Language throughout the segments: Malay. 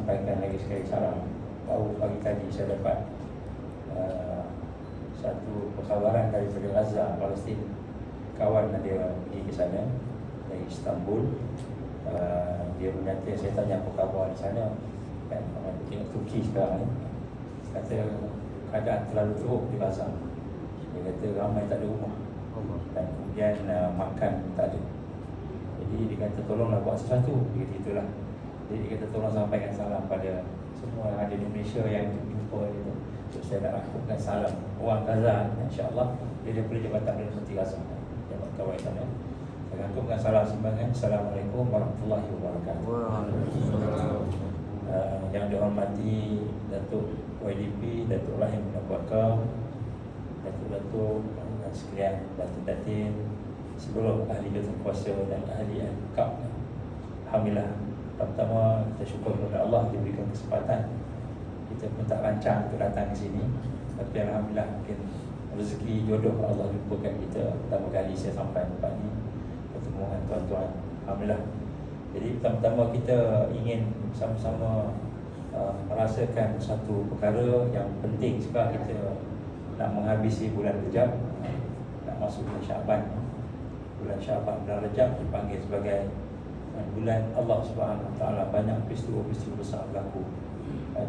sampaikan lagi sekali salam. Baru pagi tadi saya dapat satu perkabaran daripada Gaza, Palestin. Kawan dia pergi ke sana dari Istanbul. Dia berkata, saya tanya apa khabar di sana, kan, tengok Turki sekarang ni. Kata keadaan terlalu teruk di Gaza. Dia kata ramai tak ada rumah, dan kemudian makan tak ada. Jadi dia kata tolonglah buat sesuatu. Dia kata itulah. Jadi dia kata tolong sampaikan salam pada semua yang ada di Indonesia yang jumpa itu. So, saya nak rakutkan salam orang Gaza, insya-Allah dia daripada Jabatan Perdana Menteri Gaza, Jabatan Kawasan. Saya rakutkan salam sumbangan. Assalamualaikum warahmatullahi wabarakatuh. Yang dihormati Datuk YDP, Datuk Rahim bin Abu Bakar, Datuk-Datuk dan sekalian, Datuk-Datin, seluruh ahli kuasa dan ahli KAP. Alhamdulillah, pertama kita syukur kepada Allah diberikan kesempatan. Kita pun tak rancang untuk datang ke sini, tapi alhamdulillah mungkin rezeki jodoh Allah lupakan kita. Pertama kali saya sampai tempat ni bertemu dengan tuan-tuan, alhamdulillah. Jadi pertama-tama kita ingin sama-sama merasakan satu perkara yang penting sebab kita nak menghabisi bulan Rejab, nak masuk bulan Syaban. Bulan Syaban, bulan Rejab dipanggil sebagai bulan Allah Subhanahu Wa Taala. Banyak peristiwa-peristiwa besar berlaku,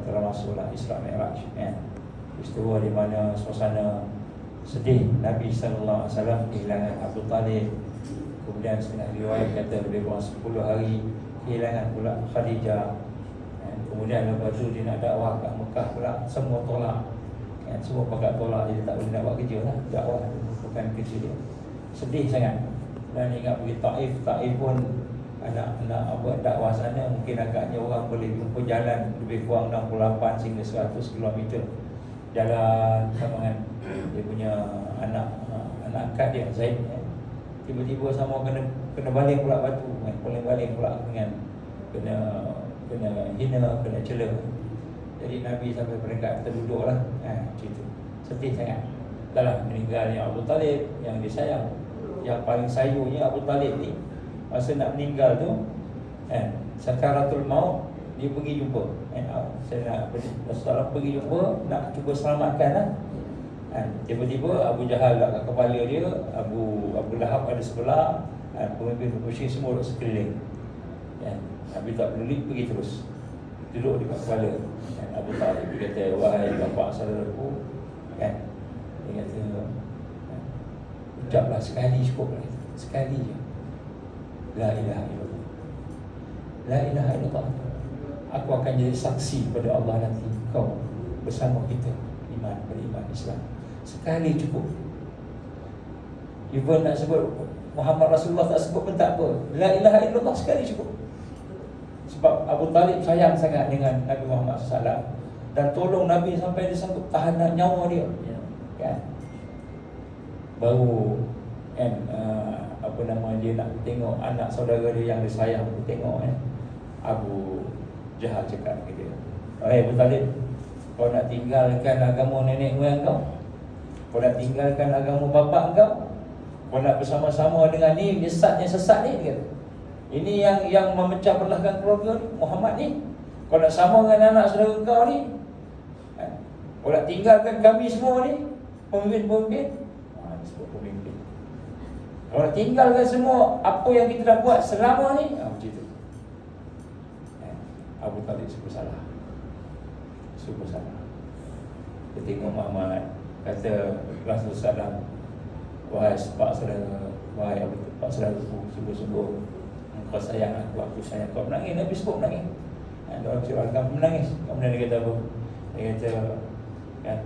termasuklah Isra Mi'raj, peristiwa di mana suasana sedih Nabi sallallahu alaihi wasallam kehilangan Abu Talib. Kemudian setengah riwayat kata lebih kurang 10 hari kehilangan pula Khadijah. Kemudian lepas tu dia nak dakwah kat Mekah pula, semua tolak. Semua pakat tolak, dia tak boleh nak buat kerja lah. Dakwah bukan kerja dia. Sedih sangat. Dan ingat pergi Taif, Taif pun nak buat dakwah sana, mungkin agaknya orang boleh jumpa jalan lebih kurang 68 hingga 100 km jalan sama dengan dia punya anak angkat dia Zaid. Tiba-tiba sama kena baling pula batu, baling pula dengan kena hina, kena cela. Jadi Nabi sampai peringkat terduduk lah, macam itu. Sedih sangat. Dalam meninggalnya Abu Talib yang disayang, yang paling sayunya Abu Talib ni, masa nak meninggal tu, sakaratul maut, dia pergi jumpa. Rasulullah pergi jumpa, nak cuba selamatkan lah. Tiba-tiba Abu Jahal kat kepala dia, Abu Lahab ada sebelah, pemimpin musyrik semua duduk sekeliling. Nabi tak peduli, pergi terus duduk di kepala Abu Talib. Dia kata, wahai bapa saudaraku, dia kata, ucaplah sekali cukup lah, sekali je, la ilaha illallah, la ilaha illallah. Aku akan jadi saksi pada Allah nanti kau bersama kita beriman Islam. Sekali cukup. Even nak sebut Muhammad Rasulullah tak sebut pun tak apa, la ilaha illallah sekali cukup. Sebab Abu Talib sayang sangat dengan Nabi Muhammad SAW dan tolong Nabi sampai dia sanggup tahan nyawa dia, kan? Baru apa nama dia nak tengok anak saudara dia yang disayang, tengok Abu Jahal cakap ke dia, "Hai Abu Talib, kau nak tinggalkan agama nenek moyang kau? Kau nak tinggalkan agama bapa kau? Kau nak bersama-sama dengan ni sesat ni?" Dia kata, "Ini yang memecah belahkan keluarga ni, Muhammad ni. Kau nak sama dengan anak saudara kau ni? Kau nak tinggalkan kami semua ni, pemimpin-pemimpin?" Disebut pemimpin. "Kau nak tinggalkan semua apa yang kita dah buat selama ni?" Macam itu. Abu Talib sungguh salah. Dia tengok Muhammad, kata Rasulullah SAW, "Wahai pak saudara, wahai pak saudaraku, sungguh-sungguh kau sayang aku sayang kau." Menangis, Nabi sebut menangis. Orang cakap, "Kamu menangis?" Kemudian dia kata apa? Dia kata, kan,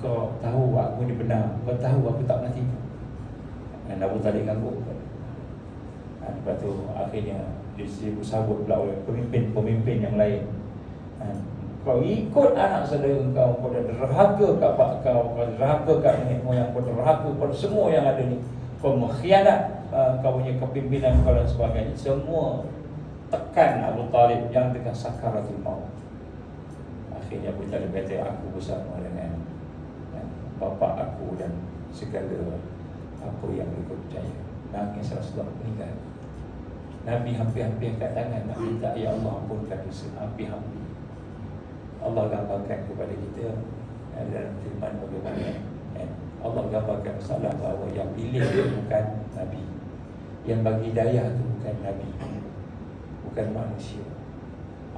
"Kau tahu aku ni benar, kau tahu aku tak pernah tipu." Dan Abu Talib ganggu. Lepas tu akhirnya disambut pula oleh pemimpin yang lain. Kau ikut anak saudara kau, kau dah derhaka kat pak kau derhaka kat nenek moyang kau, derhaka pada semua yang ada ni. Kau mengkhianat kau punya kepimpinan kau dan sebagainya. Semua tekan Abu Talib yang tengah sakaratul maut. Akhirnya Abu Talib kata, "Aku bersama dengan bapa aku dan segala apa yang aku percaya." Nangis Rasulullah meninggal. Nabi hampir-hampir kat tangan nak minta, ya Allah ampunkan dosa, hampir-hampir. Allah gambarkan kepada kita dalam firman bagaimana Allah gambarkan masalah bahawa yang pilih bukan Nabi, yang bagi hidayah itu bukan Nabi, bukan manusia,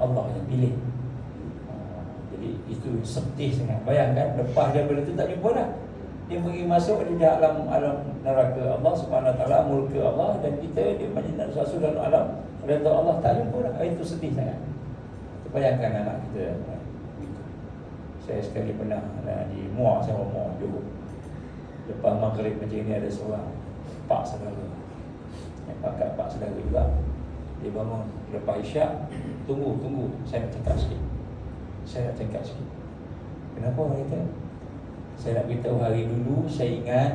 Allah yang pilih. Jadi itu sedih sangat. Bayangkan lepas daripada itu tak jumpa dah. Dia pergi masuk di dalam alam neraka Allah Subhanahu Wa Taala, murka Allah, dan kita dia menjadi sesuatu dalam alam redha Allah, tak jumpa dah. Itu sedih sangat. Bayangkan anak kita. Saya sekali pernah di Muar, saya Muar Johor. Lepas maghrib macam ni ada seorang pak saudara, pak saudara juga. Dia bangun lepas isyak, tunggu, saya nak cakap sikit. Kenapa orang kata? Saya nak beritahu hari dulu saya ingat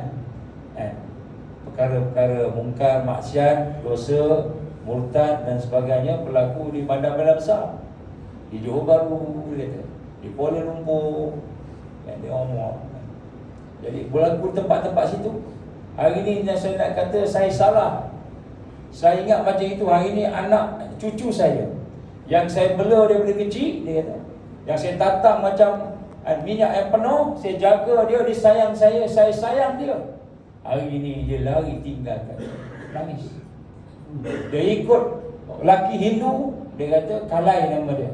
perkara-perkara mungkar, maksiat, dosa, murtad dan sebagainya berlaku di bandar-bandar besar. Di Johor Bahru, dia kata, di Kuala Lumpur, di Omor. Jadi berlaku tempat-tempat situ. Hari ni saya nak kata saya salah. Saya ingat macam itu. Hari ni anak cucu saya yang saya bela daripada kecil, dia kata, yang saya tatang macam minyak yang penuh, saya jaga dia, dia sayang saya sayang dia. Hari ini dia lari tinggalkan, nangis. Dia ikut lelaki Hindu, dia kata Kalai nama dia.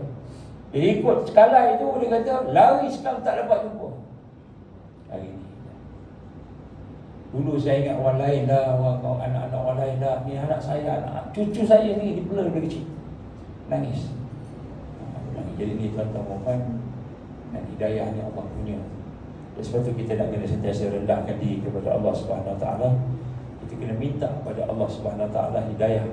Dia ikut Kalai itu, dia kata lari sekarang tak dapat jumpa. Hari ini. Dulu saya ingat orang lain lah, orang anak-anak orang lain lah. Ni anak saya, anak cucu saya ni dibela dari kecil, nangis. Jadi ni tuan-tuan puan, dan hidayah ni Allah punya. Dan sebab tu kita nak kena sentiasa rendahkan diri kepada Allah Subhanahu Wa Taala. Kita kena minta kepada Allah Subhanahu Wa Taala hidayah,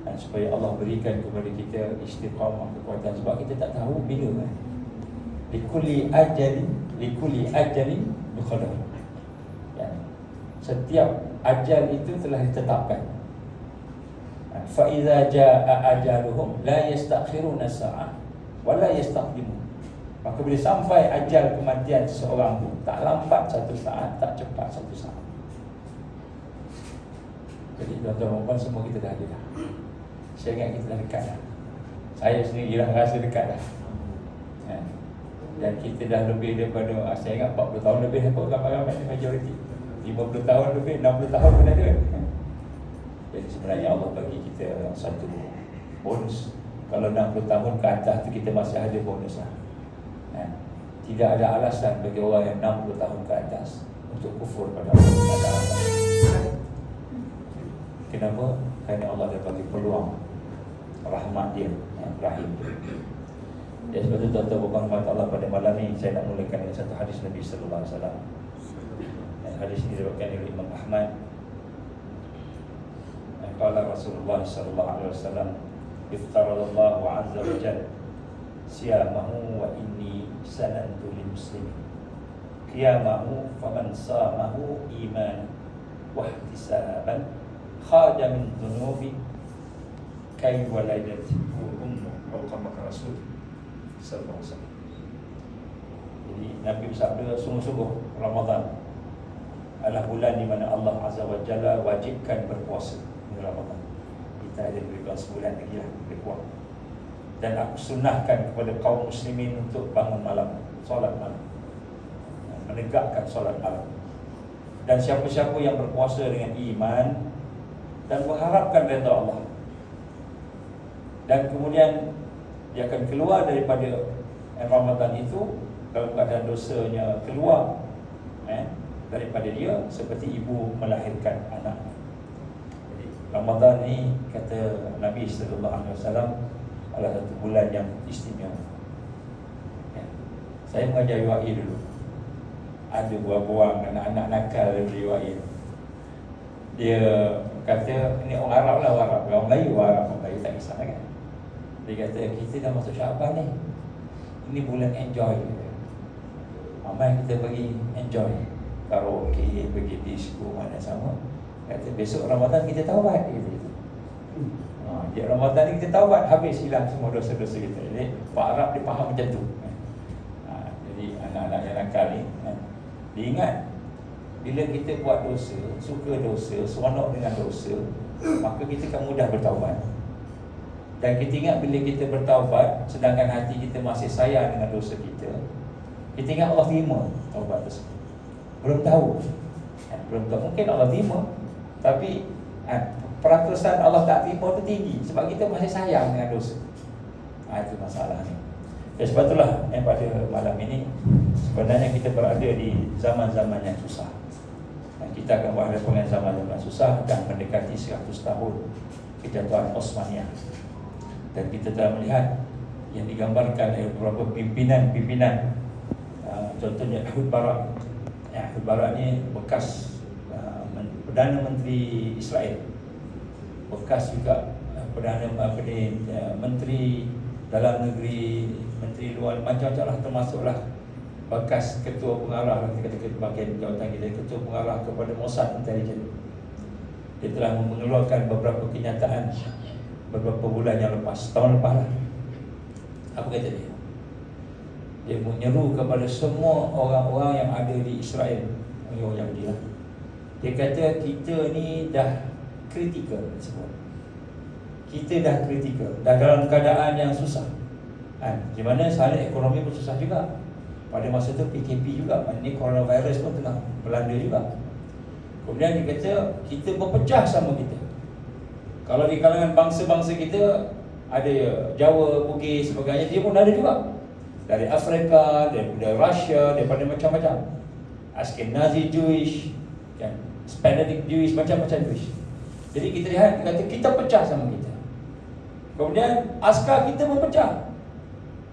dan supaya Allah berikan kepada kita istiqamah, kekuatan. Sebab kita tak tahu bila kan. Likulli ajalin biqadar. Ya. Setiap ajal itu telah ditetapkan. Fa iza jaa ajaluhum la yastakhiruna sa'ah wala yastaqdimun. Maka bila sampai ajal kematian seseorang itu, tak lambat satu saat, tak cepat satu saat. Jadi tuan-tuan dan puan, semua kita dah ada dah. Saya ingat kita dah dekat dah. Saya sendiri dah rasa dekat dah. Dan kita dah lebih daripada, saya ingat 40 tahun lebih apa ramai-ramai majoriti. 50 tahun lebih, 60 tahun pun ada. Jadi sebenarnya Allah bagi kita satu bonus. Kalau 60 tahun ke atas tu kita masih ada bonus lah. Tidak ada alasan bagi orang yang 60 tahun ke atas untuk kufur pada Allah. Kenapa? Kerana Allah dah bagi peluang rahmat dia, rahim dia. Jadi sebab itu tuan-tuan berhormat Allah, pada malam ini saya nak mulakan dengan satu hadis Nabi sallallahu alaihi wasallam. Hadis ini diriwayatkan oleh Imam Ahmad. Qala Rasulullah sallallahu alaihi wasallam, iftaradallahu azza wa jalla siyamahu wa inni sanantu lil muslimin qiyamahu faman samahu imanan wa ihtisaban khada min dhunubi kay waladatuhu ummu atau kama rasul sallallahu alaihi wasallam. Jadi Nabi bersabda, sungguh-sungguh Ramadan adalah bulan di mana Allah Azza wa Jalla wajibkan berpuasa di Ramadan. Kita ada lebih sebulan lagi lah, lebih kurang. Dan aku sunnahkan kepada kaum muslimin untuk bangun malam, solat malam, menegakkan solat malam. Dan siapa-siapa yang berpuasa dengan iman dan mengharapkan redha Allah, dan kemudian dia akan keluar daripada Ramadan itu dalam keadaan dosanya keluar daripada dia seperti ibu melahirkan anak. Jadi Ramadan ni kata Nabi sallallahu alaihi wasallam adalah satu bulan yang istimewa. Saya mengajar UAE dulu. Ada buang-buang anak-anak nakal dari UAE. Dia kata, ni orang Arab lah, orang Melayu tak kisah kan. Dia kata, kita dah masuk Syaban ni, ini bulan enjoy. Ramai kita pergi enjoy, karaoke, pergi disco, mana sama. Kata besok Ramadan kita taubat, gitu. Di Ramadan ni kita taubat, habis hilang semua dosa-dosa kita. Jadi Pak Arab dia faham macam tu. Jadi anak-anak yang nakal ni, dia ingat bila kita buat dosa, suka dosa, seronok dengan dosa, maka kita akan mudah bertaubat. Dan kita ingat bila kita bertaubat, sedangkan hati kita masih sayang dengan dosa kita, kita ingat Allah terima taubat tersebut. Belum tahu, belum tahu, mungkin Allah terima, tapi peratusan Allah tak terima itu tinggi sebab kita masih sayang dengan dosa. Itu masalahnya. Sebab itulah pada malam ini sebenarnya kita berada di zaman-zaman yang susah. Kita akan berhadapan dengan zaman-zaman susah dan mendekati 100 tahun kejatuhan Osmaniyah. Dan kita telah melihat yang digambarkan oleh beberapa pimpinan-pimpinan, contohnya Ehud Barak. Ehud Barak ni bekas Perdana Menteri Israel, bekas juga Menteri Dalam Negeri, Menteri Luar, macam-macam lah, termasuklah bekas ketua pengarah, ketika bahagian jawatan kita, ketua pengarah kepada Mossad Intelligence. Dia telah mengeluarkan beberapa kenyataan beberapa bulan yang lepas, tahun lepas lah. Apa kata dia? Dia menyeru kepada semua orang-orang yang ada di Israel, orang Yahudi lah. Dia kata kita ni dah kritikal semua. Kita dah kritikal, dah dalam keadaan yang susah. Di mana sebenarnya ekonomi pun susah juga. Pada masa tu PKP juga, ini coronavirus pun tengah melanda juga. Kemudian dia kata kita berpecah sama kita. Kalau di kalangan bangsa-bangsa kita ada Jawa, Bugis, sebagainya, dia pun ada juga. Dari Afrika, daripada Russia, daripada macam-macam, Ashkenazi Jewish, Hispanic Jewish, macam-macam Jewish. Jadi kita lihat, dia kata kita pecah sama kita. Kemudian askar kita berpecah.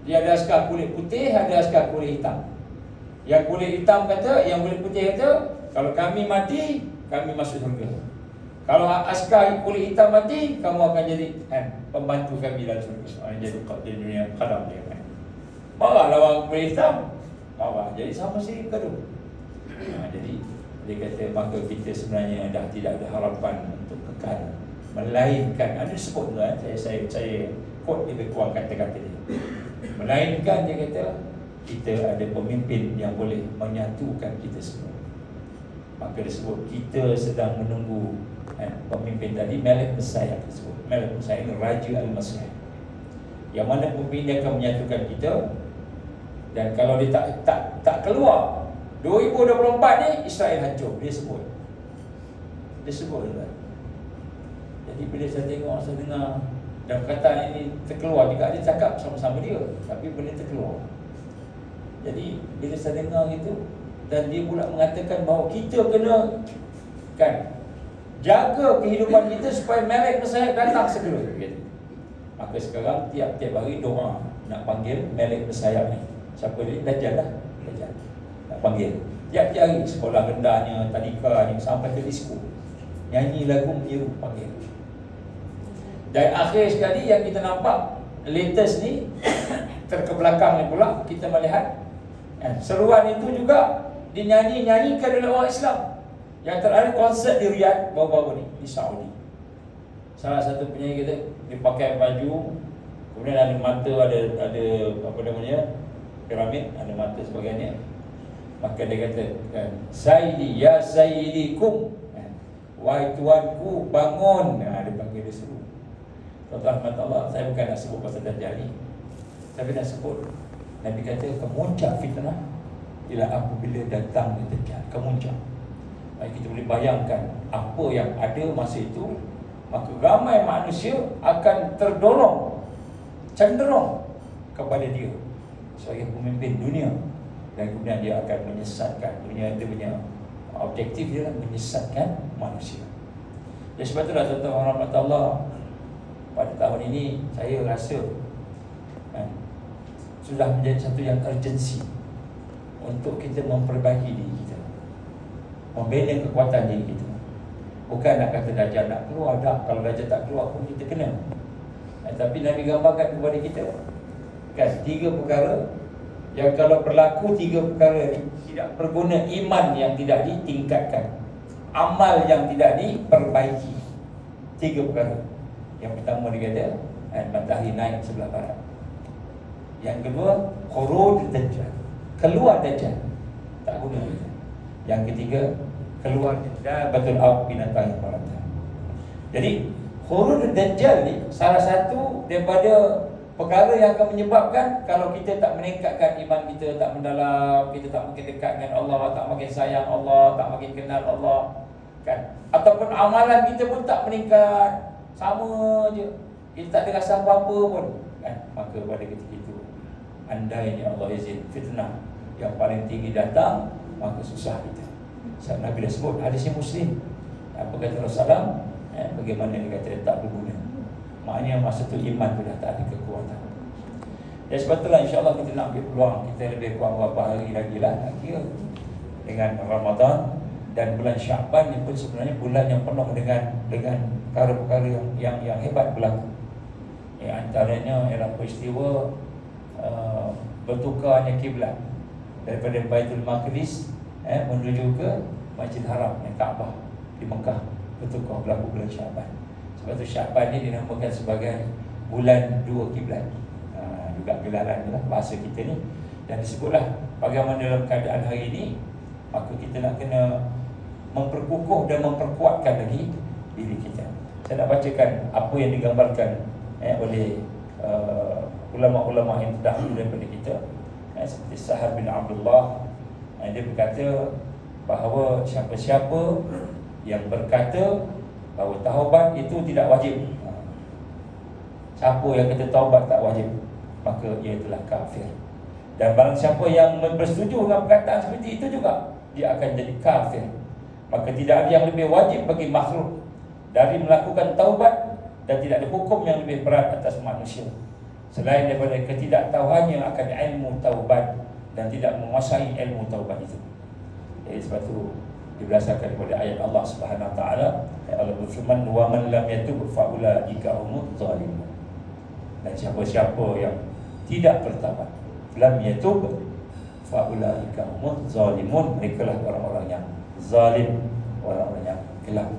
Dia ada askar kulit putih, ada askar kulit hitam. Yang kulit hitam kata, yang kulit putih kata, kalau kami mati, kami masuk surga. Kalau askar kulit hitam mati, kamu akan jadi pembantu kami dalam surga. Jadi di dunia qadam dia kan. Marahlah orang kulit hitam, marah. Jadi sama si kedua. Jadi dia kata maka kita sebenarnya dah tidak ada harapan untuk kekal, melainkan ada sebut tu saya quote lebih kurang kata-kata dia. Melainkan dia kata kita ada pemimpin yang boleh menyatukan kita semua. Maka disebut kita sedang menunggu pemimpin tadi, Malik Messiah tersebut. Malik Messiah ini Raja Al-Masih, yang mana pemimpin dia akan menyatukan kita. Dan kalau dia tak keluar 2024 ni, Israel hancur. Dia sebut kan. Jadi bila saya tengok, saya dengar dan perkataan ini terkeluar juga, dia cakap sama-sama dia, tapi benda terkeluar. Jadi bila saya dengar itu, dan dia pula mengatakan bahawa kita kena jaga kehidupan kita supaya Malik Messiah datang segera gitu. Maka sekarang tiap-tiap hari doa nak panggil Malik Messiah ni. Siapa dia? Dajjal lah. Dajjal nak panggil tiap-tiap hari, sekolah rendahnya, tadikanya, sampai ke disko, nyanyi lagu menyeru panggil. Dan akhir sekali yang kita nampak latest ni terkebelakang ni pula, kita melihat seruan itu juga dinyanyikan oleh orang Islam. Yang terakhir konsert di Riyadh baru-baru ni, di Saudi. Salah satu penyanyi kita, dia pakai baju, kemudian ada mata, ada apa namanya, piramid, ada mata sebagainya. Maka dia kata Sayyidi, ya Sayyidikum, wahai tuanku, bangun. Dia panggil dia seru. Tuan-tuan rahmat Allah, saya bukan nak sebut pasal Dajjal ni, tapi nak sebut Nabi kata kemuncak fitnah ialah apabila datang Dajjal, kemuncak. Kita boleh bayangkan apa yang ada masa itu, maka ramai manusia akan cenderung kepada dia sebagai pemimpin dunia, dan kemudian dia akan menyesatkan dunia. Dia punya objektif dia adalah menyesatkan manusia. Jadi sebab itulah tuan-tuan rahmat Allah, pada tahun ini saya rasa sudah menjadi satu yang urgensi untuk kita memperbaiki diri kita, membina kekuatan diri kita. Bukan nak kata Dajjal nak keluar, dah. Kalau Dajjal tak keluar pun kita kena. Tapi Nabi gambarkan kepada kita tiga perkara yang kalau berlaku, tiga perkara ni tidak berguna. Iman yang tidak ditingkatkan, amal yang tidak diperbaiki. Tiga perkara. Yang pertama dia kata matahari naik sebelah barat. Yang kedua, khuruj Dajjal, keluar Dajjal, tak guna. Yang ketiga, keluar betul binatang yang merata. Jadi khuruj Dajjal ni salah satu daripada perkara yang akan menyebabkan kalau kita tak meningkatkan iman kita, tak mendalam, kita tak makin dekat dengan Allah, tak makin sayang Allah, tak makin kenal Allah, kan? Ataupun amalan kita pun tak meningkat, sama je, kita tak ada rasa apa-apa pun, kan? Maka pada ketika itu, andainya Allah izin fitnah yang paling tinggi datang, maka susah kita. Sebab Nabi dah sebut hadis Muslim, apa kata Rasulullah, bagaimana dia kata tak berguna. Maknanya masa tu iman tu dah tak ada kekuatan. Dan sebab itulah insyaAllah kita nak ambil peluang, kita lebih kurang beberapa hari lagi lah nak kira dengan Ramadan. Dan bulan Sya'ban ni pun sebenarnya bulan yang penuh dengan perkara-perkara yang hebat berlaku. Antaranya ialah peristiwa bertukarnya kiblat daripada Baitul Maqdis menuju ke Masjidil Haram yang Kaabah di Mekah, bertukar berlaku bulan Sya'ban. Sebab tu Sya'ban ni dinamakan sebagai bulan dua kiblat. Juga gelaran lah bahasa kita ni. Dan disebutlah bagaimana dalam keadaan hari ini, maka kita nak kena memperkukuh dan memperkuatkan lagi diri kita. Saya nak bacakan apa yang digambarkan oleh ulama-ulama yang terdahulu daripada kita, seperti Sahal bin Abdullah. Dia berkata bahawa siapa-siapa yang berkata bahawa taubat itu tidak wajib, siapa yang kata taubat tak wajib, maka ia telah kafir. Dan barang siapa yang bersetuju dengan perkataan seperti itu juga, dia akan jadi kafir. Maka tidak ada yang lebih wajib bagi makhluk dari melakukan taubat, dan tidak ada hukum yang lebih berat atas manusia selain daripada ketidaktahuannya akan ilmu taubat dan tidak menguasai ilmu taubat itu. Jadi sebab itu diberdasarkan daripada ayat Allah Subhanahu Wa Taala, Allah berfirman, wa man lam yatub fa ulaika humuz zalimun. Dan siapa-siapa yang tidak bertaubat, lam yatub fa ulaika humuz zalimun, mereka lah orang-orang yang zalim, orang-orang yang gelap.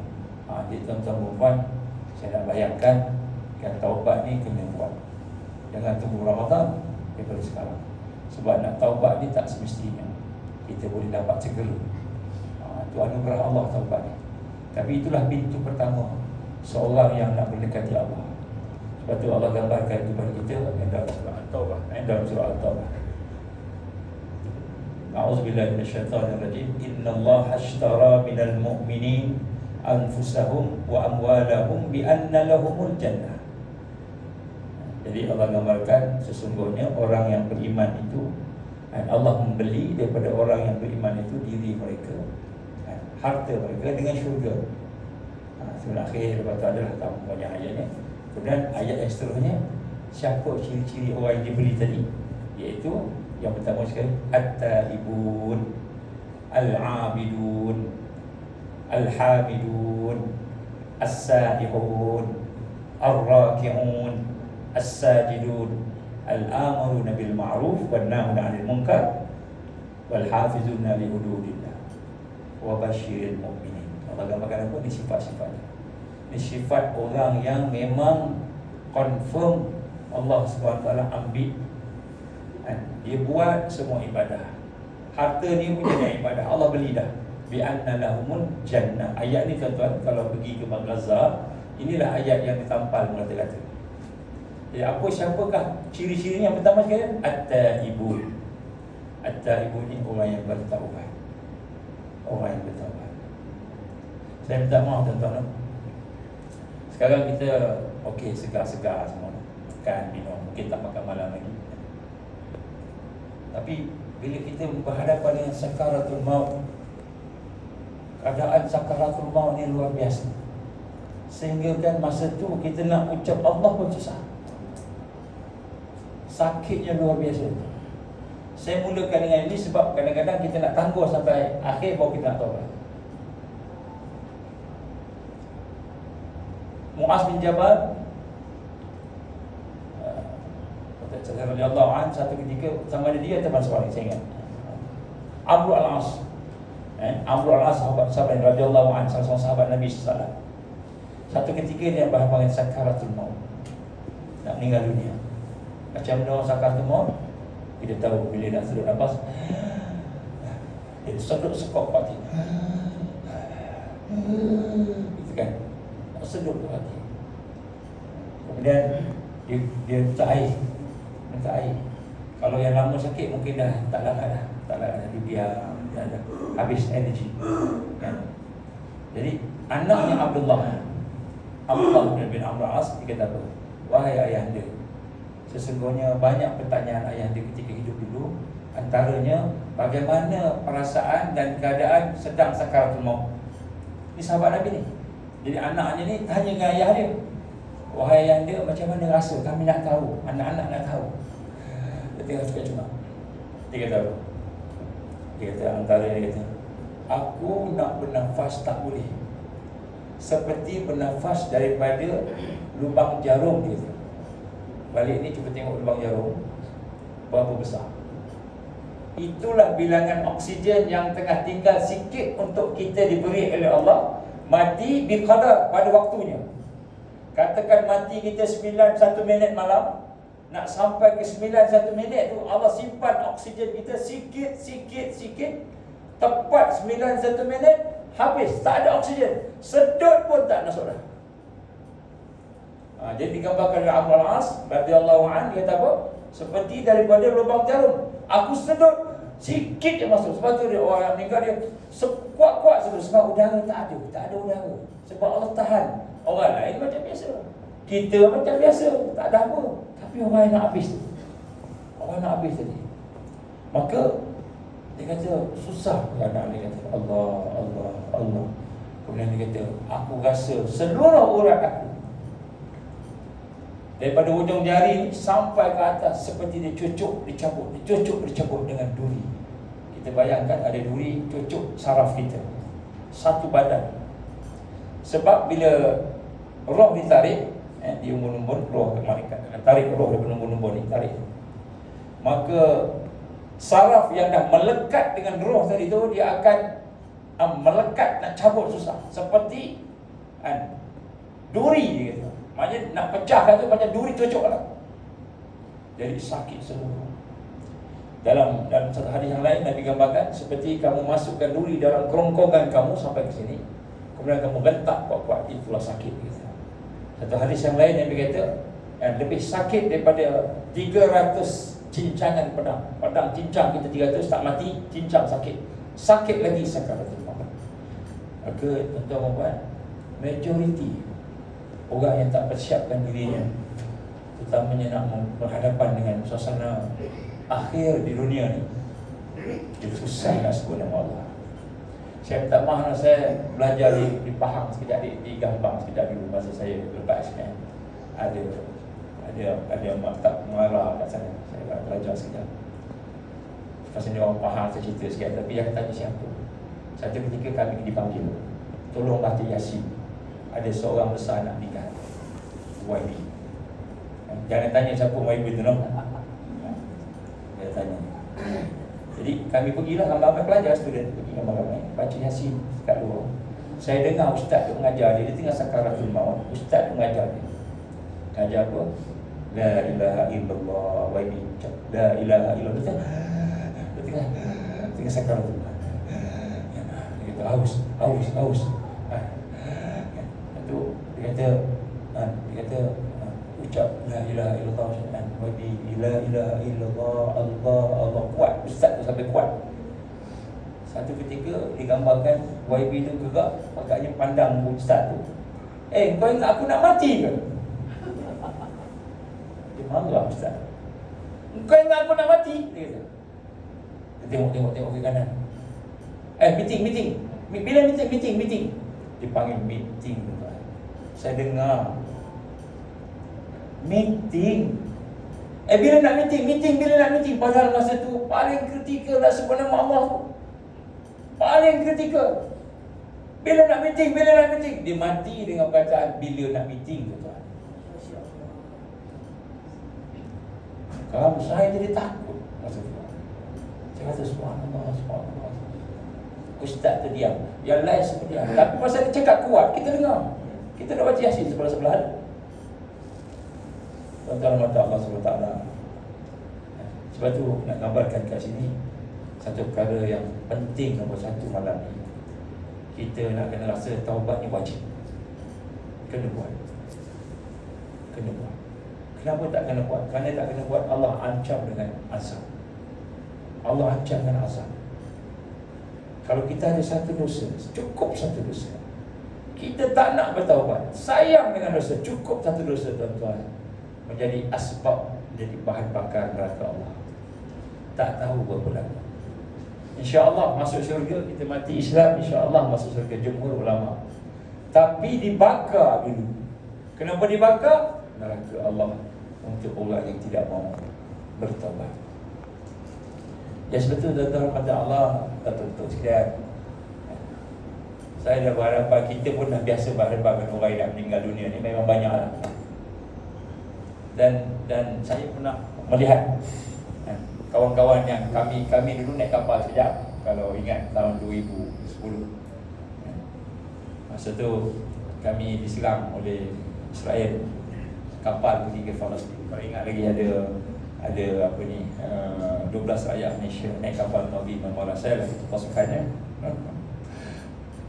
Jadi tuan-tuan, saya nak bayangkan kan, taubat ni kena buat. Jangan tunggu Ramadan daripada sekarang. Sebab nak taubat ni tak semestinya kita boleh dapat segera. Itu anugerah Allah taubat ni. Tapi itulah pintu pertama seorang yang nak mendekati Allah. Sebab tu Allah gambarkan kepada kita dalam surah At-Taubah. Dalam surah At-Taubah, A'udzubillahi minasyaitonirrajim. Innallaha ashtara minal mu'minin anfusahum wa amwalahum bi anna lahumul jannah. Jadi Allah gambarkan sesungguhnya orang yang beriman itu, Allah membeli daripada orang yang beriman itu diri mereka, harta mereka dengan syurga. Sebelum akhir lepas tu adalah tahu banyak ayatnya. Kemudian ayat yang seterusnya, siapa ciri-ciri orang yang dibeli tadi? Iaitu yang pertama sekali, at-taibun, al-abidun, al-hamidun, as-saihun, ar-raki'un, as-sajidun, al-amiruna bil ma'ruf wan nahuna 'anil munkar wal hafizuna li hududillah wa basyiril mu'minin. Allah gambarkan apa ni sifat-sifatnya. Ini sifat orang yang memang confirm Allah SWT ambil, dia buat semua ibadah. Harta ni punya ibadah, Allah beli dah. Bi anna lahumul jannah. Ayat ni tuan-tuan, kalau pergi ke Maghaza, inilah ayat yang ditampal mengata-kata. Jadi apa, siapakah ciri-cirinya? Yang pertama sekali, at-taibun. At-taibun ni orang yang bertaubat. Orang yang bertaubat. Saya minta maaf tuan-tuan, sekarang kita okey, segar-segar semua, makan, minum, mungkin tak makan malam lagi. Tapi bila kita berhadapan dengan sakaratul maut, keadaan sakaratul maut ni luar biasa, sehingga kan masa tu kita nak ucap Allah pun susah. Sakitnya luar biasa. Saya mulakan dengan ini sebab kadang-kadang kita nak tangguh sampai akhir baru kita nak taubat. Muaz bin Jabal radhiyallahu anhu, satu ketika sama ada dia teman seorang, saya ingat, Amr al-As. Amr al-As, sahabat radhiyallahu anhu, salah seorang sahabat Nabi sallallahu alaihi wasallam. Satu ketika dia berhadapan dengan sakaratul maut, nak meninggal dunia. Macam mana orang sakaratul maut? Kita tahu bila nak sedut nafas, dia sedut sekop hati. Gitu kan? Nak sedut hati. Kemudian Dia minta air. Kalau yang lama sakit mungkin dah tak larat dah. Dia dah habis energi kan? Jadi anaknya Abdullah bin Amr As, dia kata apa? Wahai ayahanda, sesungguhnya banyak pertanyaan ayahanda ketika hidup dulu, antaranya bagaimana perasaan dan keadaan sedang sakaratul maut. Ini sahabat Nabi ni. Jadi anaknya ni tanya dengan ayah dia, wahai ayahanda, macam mana rasa? Kami nak tahu, anak-anak nak tahu. Dia tengah suka cuma. Dia kata apa? Dia kata antaranya, dia kata, aku nak bernafas tak boleh, seperti bernafas daripada lubang jarum. Dia kata, balik ni cuba tengok lubang jarum berapa besar. Itulah bilangan oksigen yang tengah tinggal sikit untuk kita diberi oleh Allah. Mati biqadar, pada waktunya. Katakan mati kita 9:01 minit malam, nak sampai ke 9:01 minit tu Allah simpan oksigen kita sikit. Tepat 9:01 minit habis, tak ada oksigen, sedut pun tak masuk dah. Jadi digambarkan oleh Amr al-As radhiyallahu anhu, dia kata apa? Seperti daripada lubang jarum, aku sedut sikit je masuk. Sebab tu dia, orang meninggal dia sekuat-kuat sedut, sebab udara tak ada udara. Sebab Allah tahan. Orang lain macam biasa, kita macam biasa, tak ada apa. Tapi orang yang nak habis tadi. Maka dia kata susah. Anak dia kata Allah. Kemudian dia kata, aku rasa seluruh urat aku daripada hujung jari sampai ke atas seperti dicucuk, dicabut dengan duri. Kita bayangkan ada duri cucuk saraf kita, satu badan. Sebab bila roh ditarik, di umbun-umbun, roh malaikat akan tarik roh daripada umbun-umbun ni, tarik. Maka saraf yang dah melekat dengan roh tadi tu, dia akan melekat, nak cabut susah. Seperti duri dia kata. Maknanya nak pecahkan tu macam duri cucuk lah. Jadi sakit seluruh. Dalam satu hadis yang lain Nabi gambarkan seperti kamu masukkan duri dalam kerongkongan kamu sampai ke sini, kemudian kamu gentak kuat-kuat, itulah sakit gitu. Satu hadis yang lain Nabi kata yang lebih sakit daripada 300 cincangan pedang. Pedang cincang kita 300 tak mati, cincang sakit lagi sakaratul maut. Maka tuan-tuan, majoriti orang yang tak persiapkan dirinya, terutamanya nak berhadapan dengan suasana akhir di dunia ni, dia susah nak sebut nama Allah. Saya minta maaf, saya belajar di Pahang sekejap, di Gampang sekejap dulu masa saya lepas kan. Ada maktab muara kat sana. Saya belajar sekejap. Pasal ni orang Pahang, saya cerita sikit. Tapi yang tanya siapa? Satu ketika kami dipanggil, tolong baca Yasin. Ada seorang besar nak nikah, YB. Jangan tanya siapa YB tu, no? Dia tanya. Jadi kami pergilah ramai-ramai pelajar, student pergi ramai-ramai baca Yasin kat luar. Saya dengar ustaz tu mengajar dia tengah sakaratul maut. Ustaz tu mengajar dia. Mengajar apa? La ilaha illallah, YB. La ilaha illallah. Dia tengah sakaratul maut. Dia kata haus. Dia kata ucap la ilaha illallah wa la ilaha illallah Allah kuat. Ustaz tu sampai kuat. Satu ketika digambarkan YB tu gerak, agaknya pandang ustaz tu, kau ingat aku nak mati ke? Dia marah ustaz. Kau ingat aku nak mati? Dia kata. Dia tengok ke kanan. Meeting. Bila meeting. Dipanggil meeting. Saya dengar meeting. Bila nak meeting. Padahal masa tu paling kritikal nak sebut nama Allah tu. Paling kritikal. Bila nak meeting. Dia mati dengan perkataan bila nak meeting tu tuan. Kalau saya jadi takut masa tu. Saya kata subhanallah. Ustaz tu diam. Yang lain semua diam. Tapi pasal dia cakap kuat, kita dengar. Kita dah baca Yasin sebelah-sebelah ada. Tuan-tuan mata Allah SWT. Sebab tu nak gambarkan kat sini satu perkara yang penting nombor satu malam ni. Kita nak kena rasa taubat ni wajib. Kena buat. Kenapa tak kena buat? Kerana tak kena buat, Allah ancam dengan azab. Allah ancam dengan azab. Kalau kita ada satu dosa, cukup satu dosa, kita tak nak bertaubat, sayang dengan dosa, cukup satu dosa tuan-tuan, menjadi asbab, menjadi bahan bakar neraka Allah. Tak tahu berapa lama. InsyaAllah masuk syurga, kita mati Islam, InsyaAllah masuk syurga, jumhur ulama. Tapi dibakar dulu. Kenapa dibakar? Neraka Allah untuk orang yang tidak mau bertaubat. Ya sebetul tuan-tuan pada Allah, tuan-tuan sekalian, saya dah berhadapan, kita pun dah biasa berhadapan dengan orang yang meninggal dunia ni, memang banyak lah. Dan saya pernah melihat kawan-kawan yang kami dulu naik kapal sekejap, kalau ingat tahun 2010. Masa tu kami diserang oleh Israel, kapal pergi ke Palestin. Kalau ingat lagi ada apa ni, 12 rakyat Malaysia naik kapal Nabi Muhammad SAW, itu pasukannya.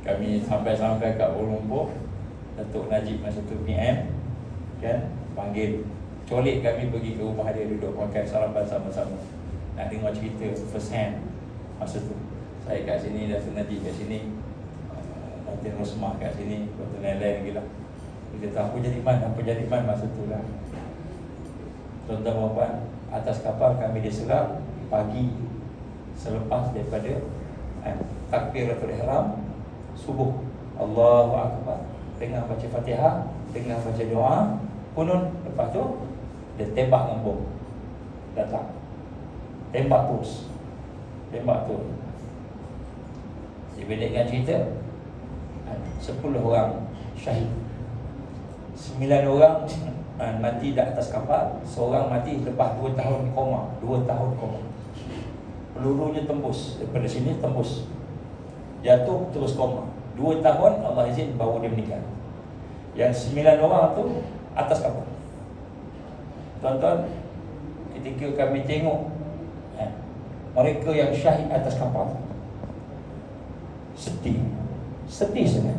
Kami sampai kat Kuala Lumpur, Datuk Najib masa tu PM kan, panggil, colik kami pergi ke rumah dia, duduk makan sarapan sama-sama, nak dengar cerita first hand. Masa tu saya kat sini, Datuk Najib kat sini, Datin Rosmah kat sini, Datuk lain-lain lagi lah. Dia kata, apa jadi man masa tu lah. Tuan-tuan dan puan, atas kapal kami diserang pagi selepas daripada takbiratul ihram subuh, Allahu Akbar, tengah baca Fatihah, tengah baca doa kunut, lepas tu dia tembak dengan bom, datang tembak terus. Dibandingkan cerita 10 orang syahid, 9 orang mati di atas kapal, seorang mati lepas 2 tahun koma. Pelurunya tembus daripada sini, tembus, jatuh terus koma. 2 tahun Allah izin baru dia meninggal. Yang 9 orang tu atas kapal. Tuan-tuan, ketika kami tengok mereka yang syahid atas kapal, sedih sangat.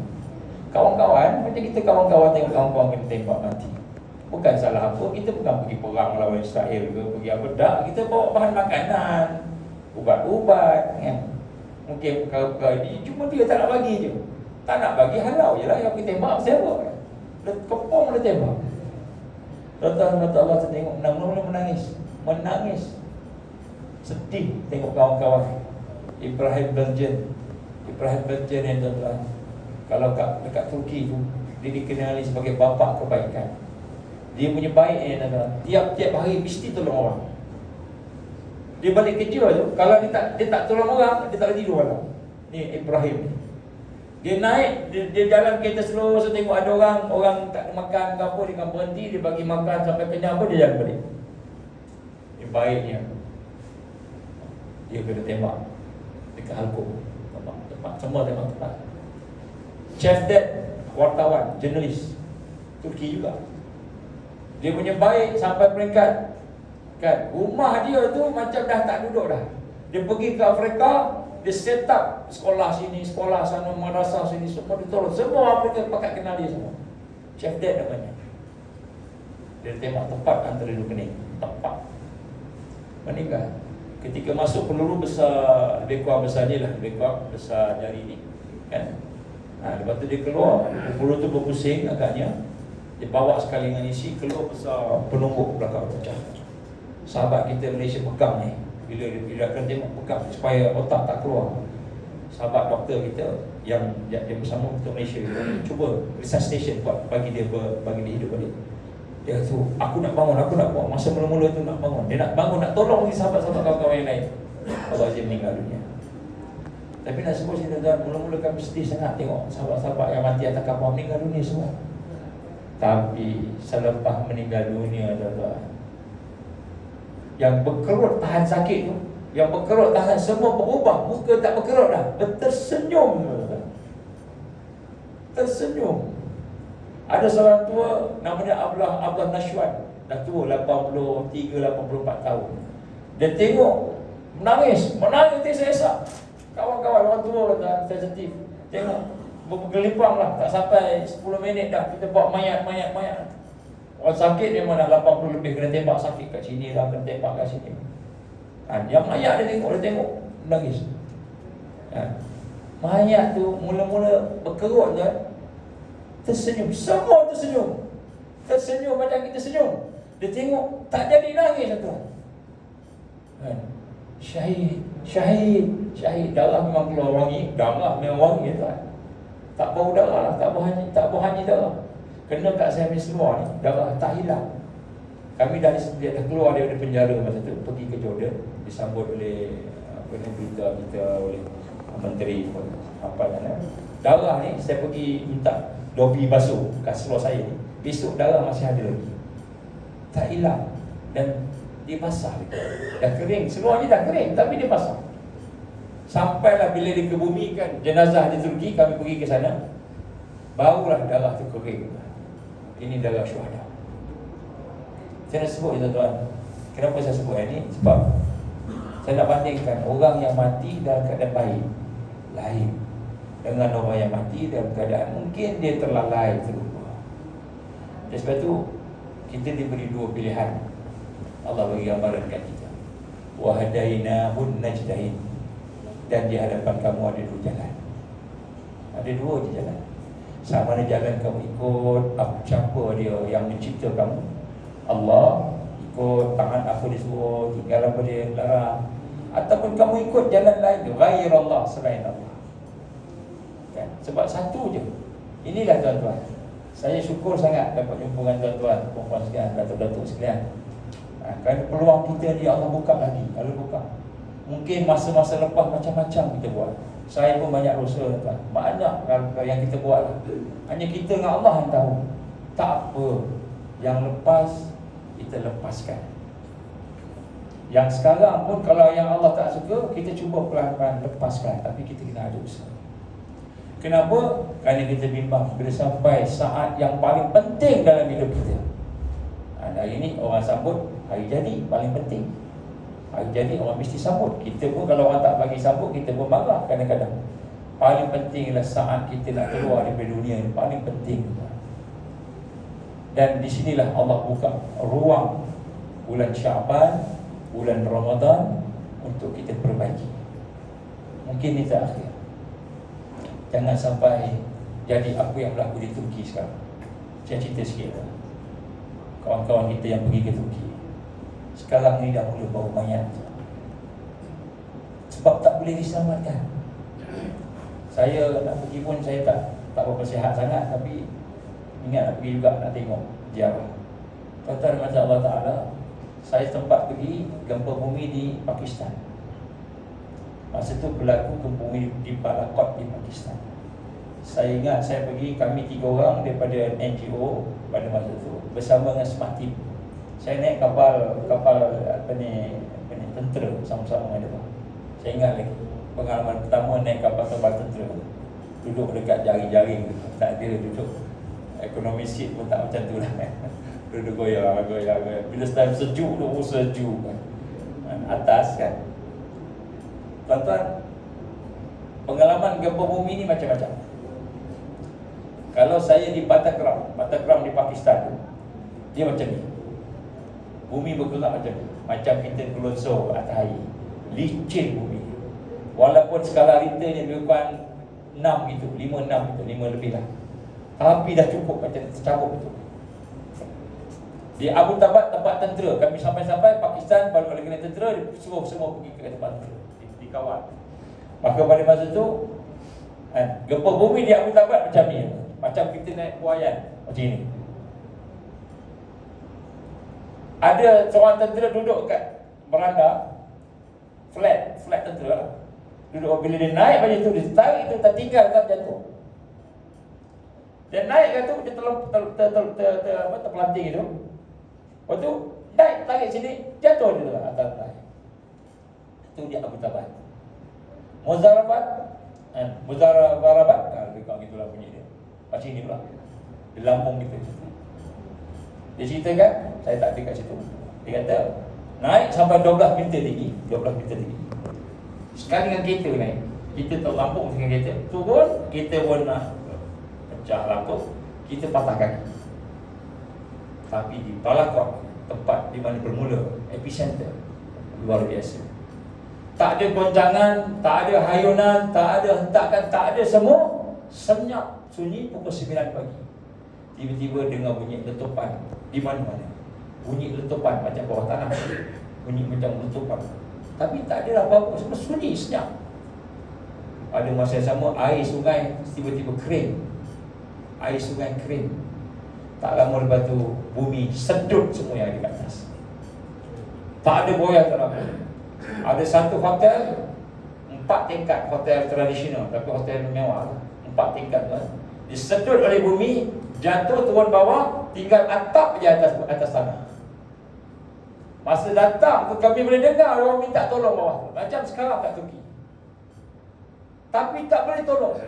Kawan-kawan, macam kita kawan-kawan tengok kawan-kawan kena tembak mati, bukan salah apa, kita bukan pergi perang lawan Israel ke, pergi apa, tak. Kita bawa bahan makanan, ubat-ubat kan. Mungkin perkara-perkara ini cuma dia tak nak bagi je. Tak nak bagi, halau je lah. Yang kita tembak siapa? Dia kepong dia tembak. Tuan-tuan Allah tengok mula-mula menangis, sedih tengok kawan-kawan. Ibrahim Beljan yang tuan-tuan, kalau dekat Turki tu, dia dikenali sebagai bapa kebaikan. Dia punya baik ni tuan-tuan, tiap-tiap hari mesti tolong orang. Dia balik kerja tu, kalau dia tak tolong orang, dia tak boleh tidur malam. Ni Ibrahim ni, dia naik, dia jalan kereta slow, so tengok ada orang tak makan ke apa, dia akan berhenti, dia bagi makan sampai kenyang apa, dia jalan balik. Dia baiknya, dia kena tembak dekat Halkum, tempat semua tembak tempat. Cevdet, wartawan, jurnalis Turki juga, dia punya baik sampai peringkat kan, rumah dia tu macam dah tak duduk dah. Dia pergi ke Afrika, dia set up sekolah sini, sekolah sana, madrasah sini, semua ditolong. Semua Afrika pakat kenal dia semua. Cevdet namanya. Dia tembak tepat antara dua kening, tepat meninggal. Ketika masuk peluru besar, lebih kurang besar ni lah, lebih kurang besar jari ni kan. Lepas tu dia keluar, peluru tu berpusing agaknya, dia bawa sekali dengan isi, keluar besar, penumbuk belakang pecah. Sahabat kita Malaysia pegang ni, bila akan tengok pegang supaya otak tak keluar. Sahabat doktor kita yang bersama kita Malaysia, cuba resuscitation buat bagi dia hidup balik. Dia tu, aku nak bangun. Masa mula-mula tu nak bangun, dia nak bangun, nak tolong lagi sahabat-sahabat kawan-kawan yang lain. Allah Azim meninggal dunia. Tapi nak sebut sini tuan, mula-mula kami sedih sangat tengok sahabat-sahabat yang mati atas kapal meninggal dunia semua. Tapi selepas meninggal dunia tuan-tuan, yang berkerut tahan sakit tu, yang berkerut tahan, semua berubah, muka tak berkerut dah, tersenyum. Ada seorang tua namanya Abdullah Nashwan, dah tua 83-84 tahun. Dia tengok menangis tersesak. Kawan-kawan orang tua dah sensitif, tengok bergelipang lah, tak sampai 10 minit dah kita bawa mayat. Orang sakit memang dah 80 lebih kena tembak sakit kat sini lah, kena tembak kat sini. Yang mayat dia tengok nangis. Mayat tu mula-mula berkerut kan, tersenyum, semua tersenyum. Tersenyum macam kita senyum. Dia tengok tak jadi nangis tuan. Syahid, darah memang keluar wangi, darah memang wangi tuan. Tak bau darah, tak bau hanyut darah. Kena kat saya punya seluar ni, darah tak hilang. Kami dah keluar daripada penjara masa tu, pergi ke Jordan, disambut oleh berita kita oleh menteri apa namanya. Darah ni saya pergi minta dobi basuh kat seluar saya ni. Besok darah masih ada lagi. Tak hilang dan dia basah dia. Dah kering, seluar ni dah kering tapi dia basah. Sampailah bila dikebumikan jenazah di Turki, kami pergi ke sana, barulah darah tu kering. Ini darah syuhada. Saya nak sebut tuan-tuan, kenapa saya sebut ini? Sebab saya nak bandingkan orang yang mati dalam keadaan baik lain dengan orang yang mati dalam keadaan mungkin dia terlalai, terlupa. Dan sebab itu kita diberi dua pilihan. Allah bagi gambaran kat kita, wa hadainahun najdain, dan di hadapan kamu ada dua jalan. Ada dua je jalan. Sama ada jalan kamu ikut siapa dia yang mencipta kamu, Allah, ikut tangan apa dia suruh, tinggal apa dia larang, ataupun kamu ikut jalan lain, ghairallah, selain Allah kan? Sebab satu je. Inilah tuan-tuan, saya syukur sangat dapat jumpa dengan tuan-tuan, puan-puan sekalian, datuk-datuk sekalian. Kerana peluang kita ni Allah buka lagi. Allah buka. Mungkin masa-masa lepas macam-macam kita buat. Saya pun banyak dosa tuan. Banyak yang kita buat lah. Hanya kita dengan Allah yang tahu. Tak apa, yang lepas kita lepaskan. Yang sekarang pun kalau yang Allah tak suka, kita cuba pelan-pelan lepaskan. Tapi kita kena ada usaha. Kenapa? Kerana kita bimbang bila sampai saat yang paling penting dalam hidup kita. Hari ini orang sambut hari jadi paling penting. Hari jadi orang mesti sambut. Kita pun kalau orang tak bagi sambut, kita pun marah kadang-kadang. Paling penting ialah saat kita nak keluar daripada dunia ini, paling penting. Dan di sinilah Allah buka ruang bulan Syaban, bulan Ramadan untuk kita perbaiki. Mungkin ini terakhir. Jangan sampai jadi apa yang berlaku di Turki sekarang. Saya cerita sikit lah. Kawan-kawan kita yang pergi ke Turki sekarang ni dah mula bau mayat. Sebab tak boleh diselamatkan. Saya nak pergi pun saya tak berapa sihat sangat, tapi ingat nak pergi juga, nak tengok ziarah. Tuan-tuan macam Allah Ta'ala, saya sempat pergi gempa bumi di Pakistan. Masa tu berlaku gempa bumi di Balakot di Pakistan. Saya ingat saya pergi, kami 3 orang daripada NGO pada masa tu bersama dengan Smart Team. Saya naik kapal tentera sama-sama dengan dia. Saya ingat lagi pengalaman pertama naik kapal tentera. Duduk dekat jaring-jaring, tak ada duduk ekonomi seat pun tak macam tu lah. Duduk goyang. Bila time sejuk tu, sejuk kan. Atas kan. Tuan-tuan, pengalaman gempa bumi ni macam-macam. Kalau saya di Batagram di Pakistan tu, dia macam ni. Bumi bergerak macam ni. Macam kita gelonsor atas air. Licin bumi. Walaupun skala Richternya lebih kurang 6 gitu, 5 lebih lah. Tapi dah cukup macam tercabut betul. Di Abu Tabat tempat tentera, kami sampai Pakistan baru ada kena tentera, suruh semua pergi ke tempat tentera, dikawal. Maka pada masa tu gempa bumi di Abu Tabat macam ni. Macam kita naik buayan macam ni. Ada seorang tentera duduk kat beranda, flat tentera. Duduk, bila dia naik macam tu, dia tarik tu, tertinggal kan, jatuh. Dia naik kat tu, dia terpelanting itu. Lepas tu, naik, tarik sini, jatuh dia atas. Itu dia Abu Tabat. Muzarabat, lebih kurang gitulah bunyi dia. Macam ni pula. Di Lampung gitu. Dia ceritakan, saya tak ada kat situ. Dia kata, naik sampai 12 meter tinggi. Sekali dengan kereta naik, kita tak Lampung dengan kereta. Turun, kita pun nak pecah lampu, kita patah kaki. Tapi di Balakot, tempat di mana bermula epicenter, luar biasa. Tak ada goncangan, tak ada hayunan, tak ada hentakan, tak ada, semua senyap, sunyi. Pukul 9 pagi tiba-tiba dengar bunyi letupan di mana-mana. Bunyi letupan macam bawah tanah, bunyi macam letupan. Tapi tak ada apa-apa, semua sunyi, senyap. Pada masa yang sama, air sungai tiba-tiba kering. Air sungai kering. Tak lama lepas tu, bumi sedut semua yang ada kat atas. Tak ada goyang, tak apa. Ada satu hotel 4 tingkat, hotel tradisional, tapi hotel mewah, 4 tingkat kan. Disedut oleh bumi, jatuh turun bawah, tinggal atap je atas tanah. Masa datang tu kami boleh dengar orang minta tolong bawah tu, macam sekarang kat Turki. Tapi tak boleh tolong.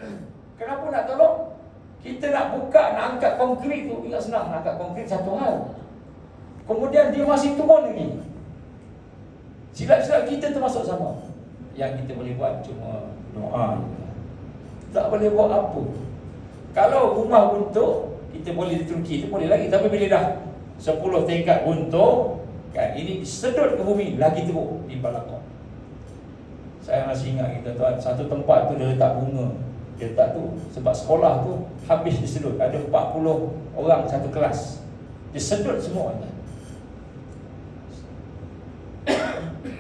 Kenapa nak tolong? Kita nak buka, nak angkat konkrit tu, ingat senang, nak angkat konkrit satu hal. Kemudian dia masih turun lagi. Silap-silap kita termasuk sama. Yang kita boleh buat cuma doa. Tak boleh buat apa. Kalau rumah runtuh, kita boleh di Turki, itu boleh lagi. Tapi bila dah 10 tingkat runtuh, kan, ini sedut ke bumi, lagi teruk di Balakot. Saya masih ingat kita tuan, satu tempat tu dia letak bunga. Dia letak tu sebab sekolah tu habis disedut. Ada 40 orang satu kelas. Dia sedut semua.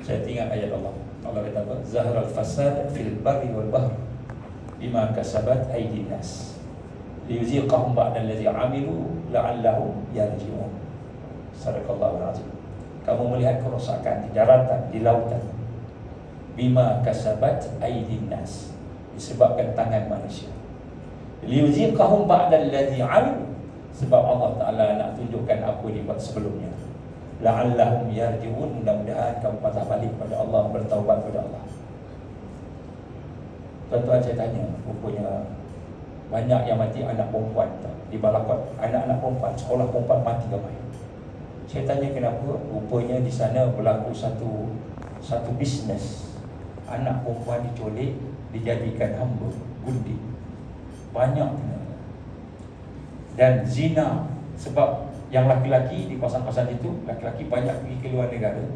Saya ingat ayat Allah. Allah kata apa? Zahral fasad fil barri wal bahr bima kasabat aydin nas liyuziqahum ba'da allazi 'amilu la'allahum yarji'un. Sadaqallahul azim. Kamu melihat kerosakan di daratan, di lautan. Bima kasabat aydin nas, disebabkan tangan manusia. Liyuziqahum ba'da allazi 'amilu, sebab Allah Taala nak tunjukkan apa dia buat sebelumnya. La'allahum yarji'un, mudah-mudahan kamu patah balik pada Allah, bertaubat pada Allah. Tuan-tuan, saya tanya, rupanya banyak yang mati anak perempuan di Balakot. Anak-anak perempuan, sekolah perempuan mati ramai. Saya tanya kenapa? Rupanya di sana berlaku satu bisnes. Anak perempuan diculik, dijadikan hamba, gundi. Banyak. Dan zina, sebab yang laki-laki di kawasan-kawasan itu, laki-laki banyak pergi ke luar negara,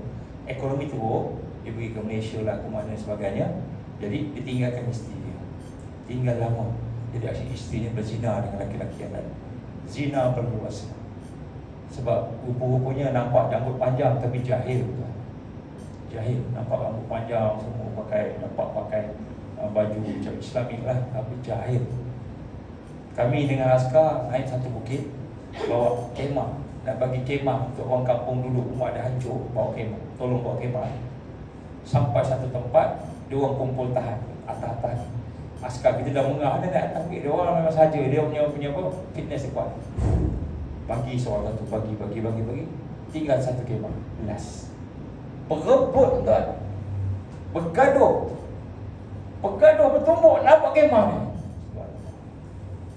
ekonomi teruk, dia pergi ke Malaysia lah, ke mana sebagainya. Jadi dia tinggalkan isteri dia, tinggal lama. Jadi asyik isterinya berzina dengan laki-laki yang lain. Zina berluas. Sebab rupa-rupanya nampak janggut panjang tapi jahil. Jahil, nampak rambut panjang, semua nampak pakai baju macam Islamik lah, tapi jahil. Kami dengan askar naik satu bukit, bawa kemah, nak bagi kemah untuk orang kampung dulu, rumah dah hancur, bawa kemah, tolong bawa kemah. Sampai satu tempat, dia orang kumpul tahan atas-atas. Askar kita dah mengah, dia nak tangkap dia orang memang saja, dia punya apa, fitness dia kuat. Bagi seorang tu, bagi, tinggal satu kemah, last. Berebut tuan, bergaduh bertumbuk nak buat kemah ni.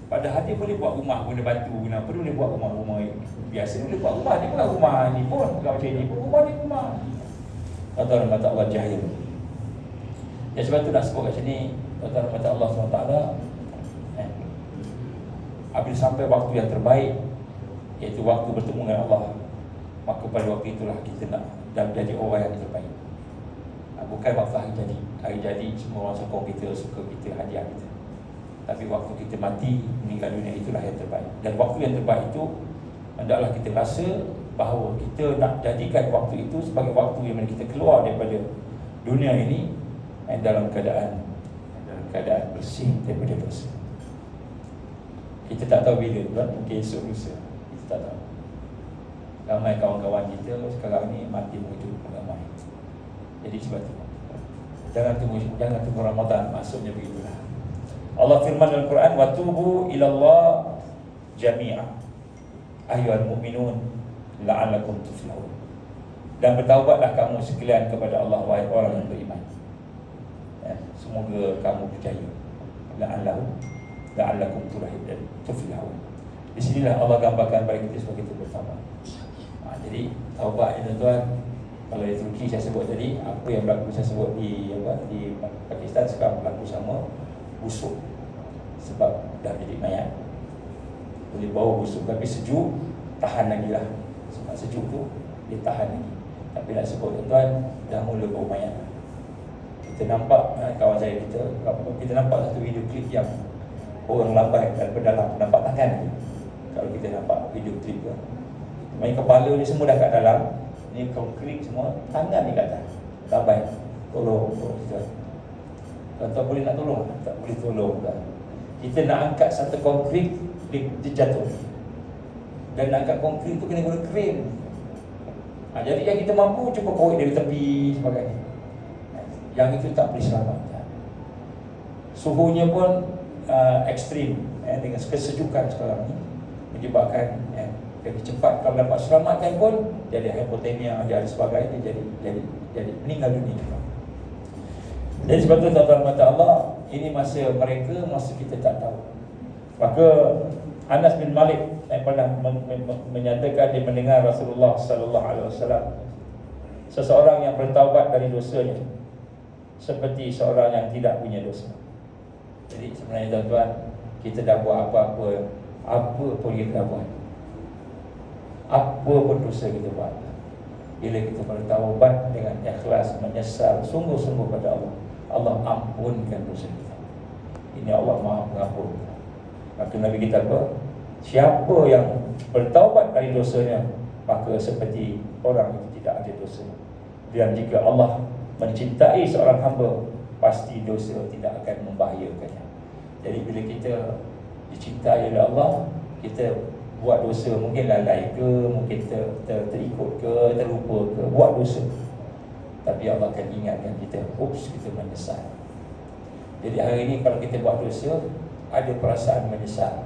Padahal dia boleh buat rumah, boleh bantu, kenapa dia boleh buat rumah-rumah biasa, boleh buat rumah, dia bukan rumah ni pun, bukan macam ni pun, rumah ni rumah. Tuan-tuan kata Allah jahil. Ya, sebab tu nak sebut kat sini, tuan-tuan kata Allah SWT, apabila sampai waktu yang terbaik, iaitu waktu bertemu dengan Allah, maka pada waktu itulah kita nak jadi orang yang terbaik. Bukan waktu hari jadi. Hari jadi semua orang sokong kita, suka kita, hadiah kita. Tapi waktu kita mati, meninggal dunia, itulah yang terbaik. Dan waktu yang terbaik itu, hendaklah kita rasa bahawa kita nak jadikan waktu itu sebagai waktu yang mana kita keluar daripada dunia ini dalam keadaan bersih daripada dosa. Kita tak tahu bila tuan, mungkin esok lusa, kita tak tahu. Ramai kawan-kawan kita sekarang ni mati begitu ramai. Jadi sebab itu jangan tunggu Ramadan, maksudnya begitulah. Allah firman dalam Quran, wa tubu ilallah jami'a ayyuhal mu'minun la'allakum tuflihun. Dan bertaubatlah kamu sekalian kepada Allah, wahai orang yang beriman. Semoga kamu percaya. La'allakum tuflihun. Di sinilah Allah gambarkan bagi kita supaya kita bertaubat. Jadi taubat ini tuan, kalau di Turki saya sebut tadi, apa yang berlaku saya sebut di Pakistan sekarang berlaku sama, busuk. Sebab dah jadi mayat, boleh bawa busuk tapi sejuk, tahan lagi lah. Sebab sejuk tu dia tahan lagi. Tapi nak sebut tuan-tuan, dah mula bau mayat. Kita nampak kawan saya kita nampak satu video klip yang orang lambai dalam nampak tangan. Kalau kita nampak video klip tu, main kepala ni semua dah kat dalam, ni konkret semua, tangan ni kat atas. Lambai. Tolong tuan. Tuan-tuan boleh nak tolong? Tak boleh tolong tuan. Kita nak angkat satu konkret, dia jatuh. Dan nak angkat konkret tu kena guna kren. Jadi yang kita mampu cuba korek dari tepi sebagainya. Yang itu tak boleh selamatkan. Suhunya pun ekstrim dengan kesejukan sekarang ni menyebabkan lebih cepat kalau dapat selamatkan pun jadi hipotermia, jadi sebagainya, jadi meninggal dunia. Jadi sebab itu tuan-tuan mata Allah, ini masa mereka, masa kita tak tahu. Maka Anas bin Malik yang pernah menyatakan dia mendengar Rasulullah sallallahu alaihi wasallam, seseorang yang bertaubat dari dosanya seperti seorang yang tidak punya dosa. Jadi sebenarnya tuan-tuan, kita dah buat apa pun kita buat, apa pun dosa kita buat, bila kita bertaubat dengan ikhlas, menyesal sungguh-sungguh pada Allah, Allah ampunkan dosa kita. Ini Allah Maha Pengampun. Maka Nabi kita apa? Siapa yang bertaubat dari dosanya, maka seperti orang itu tidak ada dosa. Dan jika Allah mencintai seorang hamba, pasti dosa tidak akan membahayakannya. Jadi bila kita dicintai oleh Allah, kita buat dosa, mungkin lalai ke, mungkin terikut ke, terlupa ke, buat dosa, tapi Allah akan ingatkan kita, oops, kita menyesal. Jadi hari ini kalau kita buat dosa, ada perasaan menyesal,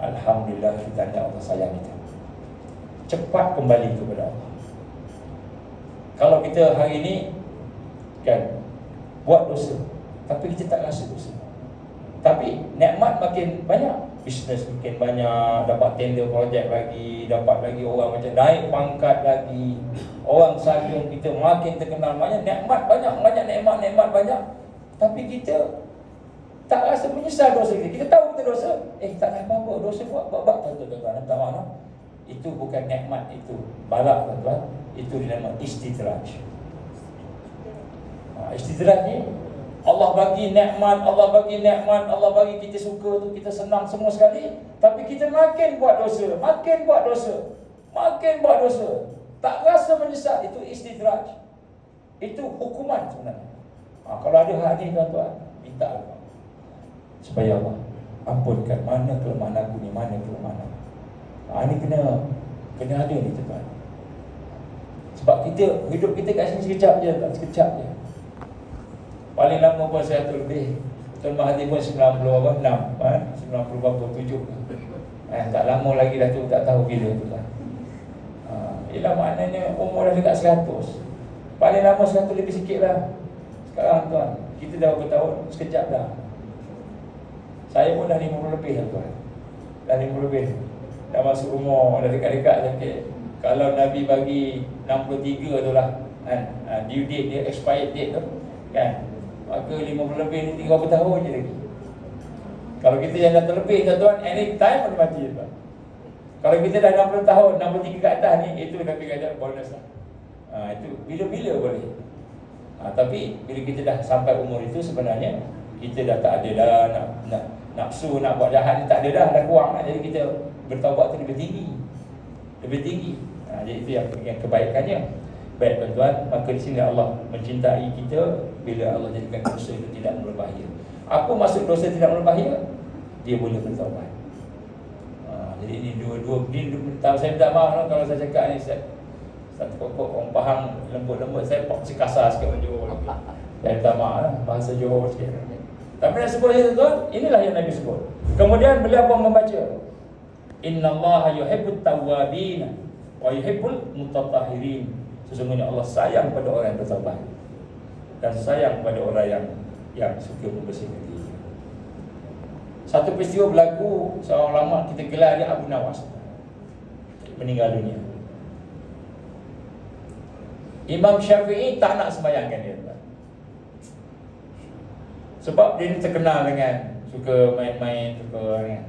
alhamdulillah, kita ada Allah sayang kita, cepat kembali kepada Allah. Kalau kita hari ini kan buat dosa, tapi kita tak rasa dosa, tapi nikmat makin banyak, bisnes makin banyak, dapat tender projek lagi, dapat lagi orang macam naik pangkat lagi, orang sayang kita makin terkenal, banyak nikmat, banyak nikmat banyak, tapi kita tak rasa menyesal dosa kita. Kita tahu kita dosa, tak ada apa-apa, dosa buat tuan-tuan, tak mana. Itu bukan nikmat, itu balak tuan-tuan. Itu dinamakan istidraj. Istidraj ni Allah bagi nikmat, Allah bagi kita suka tu, kita senang semua sekali, tapi kita makin buat dosa, tak rasa menyesal. Itu istidraj. Itu hukuman sebenarnya. Kalau ada hal ni tuan-tuan, minta Allah supaya Allah ampunkan mana kelemahan aku ni, mana kelemahan aku. Ini kena ada ni tuan-tuan. Sebab hidup kita kat sini sekejap je. Paling lama pun 100 lebih. Tuan Mahathir pun 90 berapa? 6 90 berapa? 7 tak lama lagi dah tu, tak tahu bila tu lah. Ialah maknanya umur dah dekat 100. Paling lama 100 lebih sikit lah. Sekarang tuan, kita dah berapa tahun? Sekejap dah. Saya pun dah 50 lebih lah tuan. Dah 50 lebih. Dah masuk umur, dah dekat-dekat sikit. Kalau Nabi bagi 63 tu lah kan, due date dia, expired date tu kan, maka 50 lebih ni 30 tahun je lagi. Kalau kita yang dah terlebih tuan-tuan, anytime boleh mati tuan. Kalau kita dah 60 tahun, 63 ke atas ni, itu Nabi kata bonus lah. Itu bila-bila boleh. Tapi bila kita dah sampai umur itu, sebenarnya kita dah tak ada dah nak nafsu nak buat jahat ni, tak ada dah kurang. Jadi kita bertaubat tu lebih tinggi. Jadi itu yang kebaikannya. Baik tuan-tuan, maka di sini Allah mencintai kita bila Allah jadikan dosa itu tidak berbahaya. Apa maksud dosa tidak berbahaya? Dia boleh bertaubat. Jadi ini dua saya minta maaf lah kalau saya cakap ni satu pokok orang faham lembut-lembut, saya kasar sikit orang Johor. Saya minta maaf lah, bahasa Johor sikit. Tapi nak sebut tuan-tuan, inilah yang Nabi sebut. Kemudian beliau pun membaca, innallaha yuhibbut tawwabin wa yuhibbul mutatahhirin. Sesungguhnya Allah sayang pada orang yang bertaubat dan sayang pada orang yang suka membersihkan diri. Satu peristiwa berlaku, seorang ulama kita gelar dia Abu Nawas, meninggal dunia. Imam Syafi'i tak nak sembahyangkan dia, sebab dia ni terkenal dengan suka main-main, suka kan.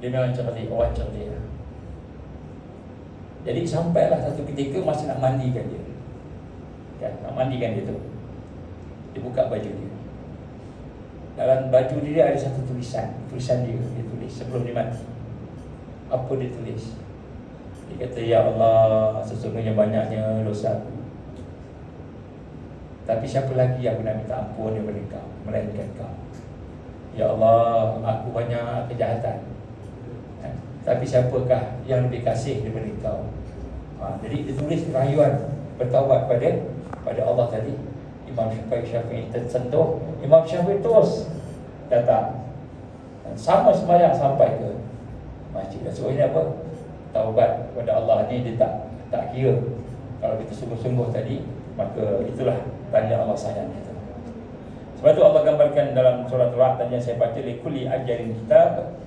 Dia memang cerdik, orang cerdik. Jadi sampailah satu ketika masa nak mandikan dia, kan, nak mandikan dia tu, dia buka baju dia. Dalam baju dia ada satu tulisan dia tulis sebelum dia mati. Apa dia tulis? Dia kata, ya Allah, sesungguhnya banyaknya dosa aku, tapi siapa lagi yang nak minta ampun daripada kau melainkan kau. Ya Allah, aku banyak kejahatan, tapi siapakah yang lebih kasih daripada kau? Jadi dia tulis rayuan bertaubat pada Allah tadi. Imam Syafi'i tersentuh. Imam Syafi'i terus datang, sama sembahyang sampai ke masjid. So ini apa? Taubat kepada Allah ni dia tak kira. Kalau kita sungguh-sungguh tadi, maka itulah tanda Allah sayang kita. Sebab tu Allah gambarkan dalam surah Al-Ra'd tadi yang saya baca, likulli ajalin kitab.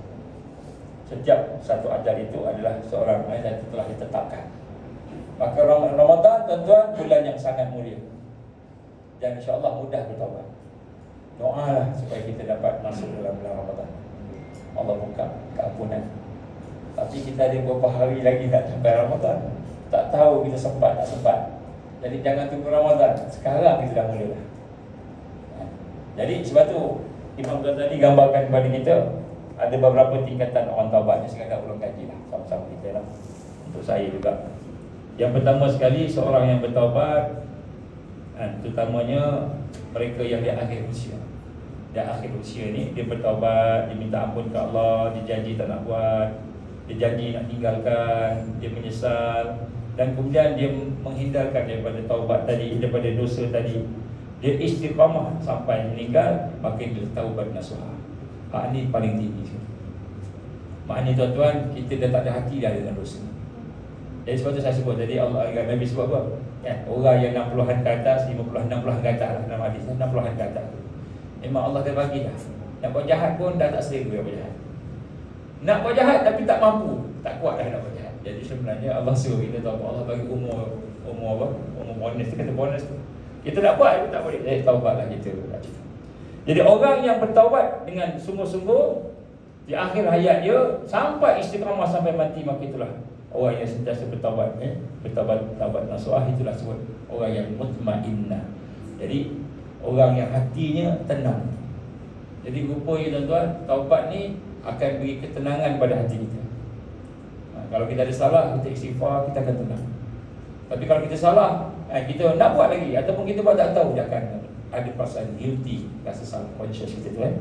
Setiap satu ajal itu adalah seorang yang telah ditetapkan. Maka Ramadan, tuan-tuan, bulan yang sangat mulia, dan insya-Allah mudah bertaubat. Doalah supaya kita dapat masuk dalam bulan Ramadan. Allah buka keampunan. Tapi kita ada beberapa hari lagi nak sampai Ramadan. Tak tahu kita sempat tak sempat. Jadi jangan tunggu Ramadan, sekarang kita dah mulalah. Jadi sebab tu Imam Ghazali gambarkan kepada kita ada beberapa tingkatan orang taubat. Ni sekadar ulang kaji lah, sama-sama kita lah. Untuk saya juga. Yang pertama sekali, seorang yang bertaubat, terutamanya mereka yang di akhir usia. Di akhir usia ni, dia bertaubat, dia minta ampun ke Allah, dia janji tak nak buat, dia janji nak tinggalkan, dia menyesal, dan kemudian dia menghindarkan daripada taubat tadi, daripada dosa tadi. Dia istiqamah sampai meninggal, maka dia taubat nasuha. Hak ni paling tinggi sekali. Maknanya tuan-tuan, kita dah tak ada hati dah dengan dosa. Jadi sebab tu saya sebut tadi, Allah Nabi sebut apa? Ya, orang yang 60-an ke atas, 50-an, 60-an ke atas lah dalam hadis, 60-an ke atas tu, memang Allah dah bagi dah. Nak buat jahat pun dah tak selera buat jahat. Nak buat jahat tapi tak mampu, tak kuat dah nak buat jahat. Jadi sebenarnya Allah suruh kita tahu, Allah bagi umur apa? Umur bonus tu, kata bonus tu. Kita nak buat tapi tak boleh. Taubatlah kita. Jadi orang yang bertaubat dengan sungguh-sungguh di akhir hayat dia sampai istiqamah sampai mati, maka itulah orang yang sentiasa bertaubat, taubat nasuha, itulah sebut orang yang mutmainnah. Jadi orang yang hatinya tenang. Jadi rupanya tuan-tuan, taubat ni akan beri ketenangan pada hati kita. Kalau kita ada salah, kita istighfar, kita akan tenang. Tapi kalau kita salah, kita nak buat lagi, ataupun kita buat tak tahu, dia akan ada perasaan guilty, rasa salah, conscious kita tu kan.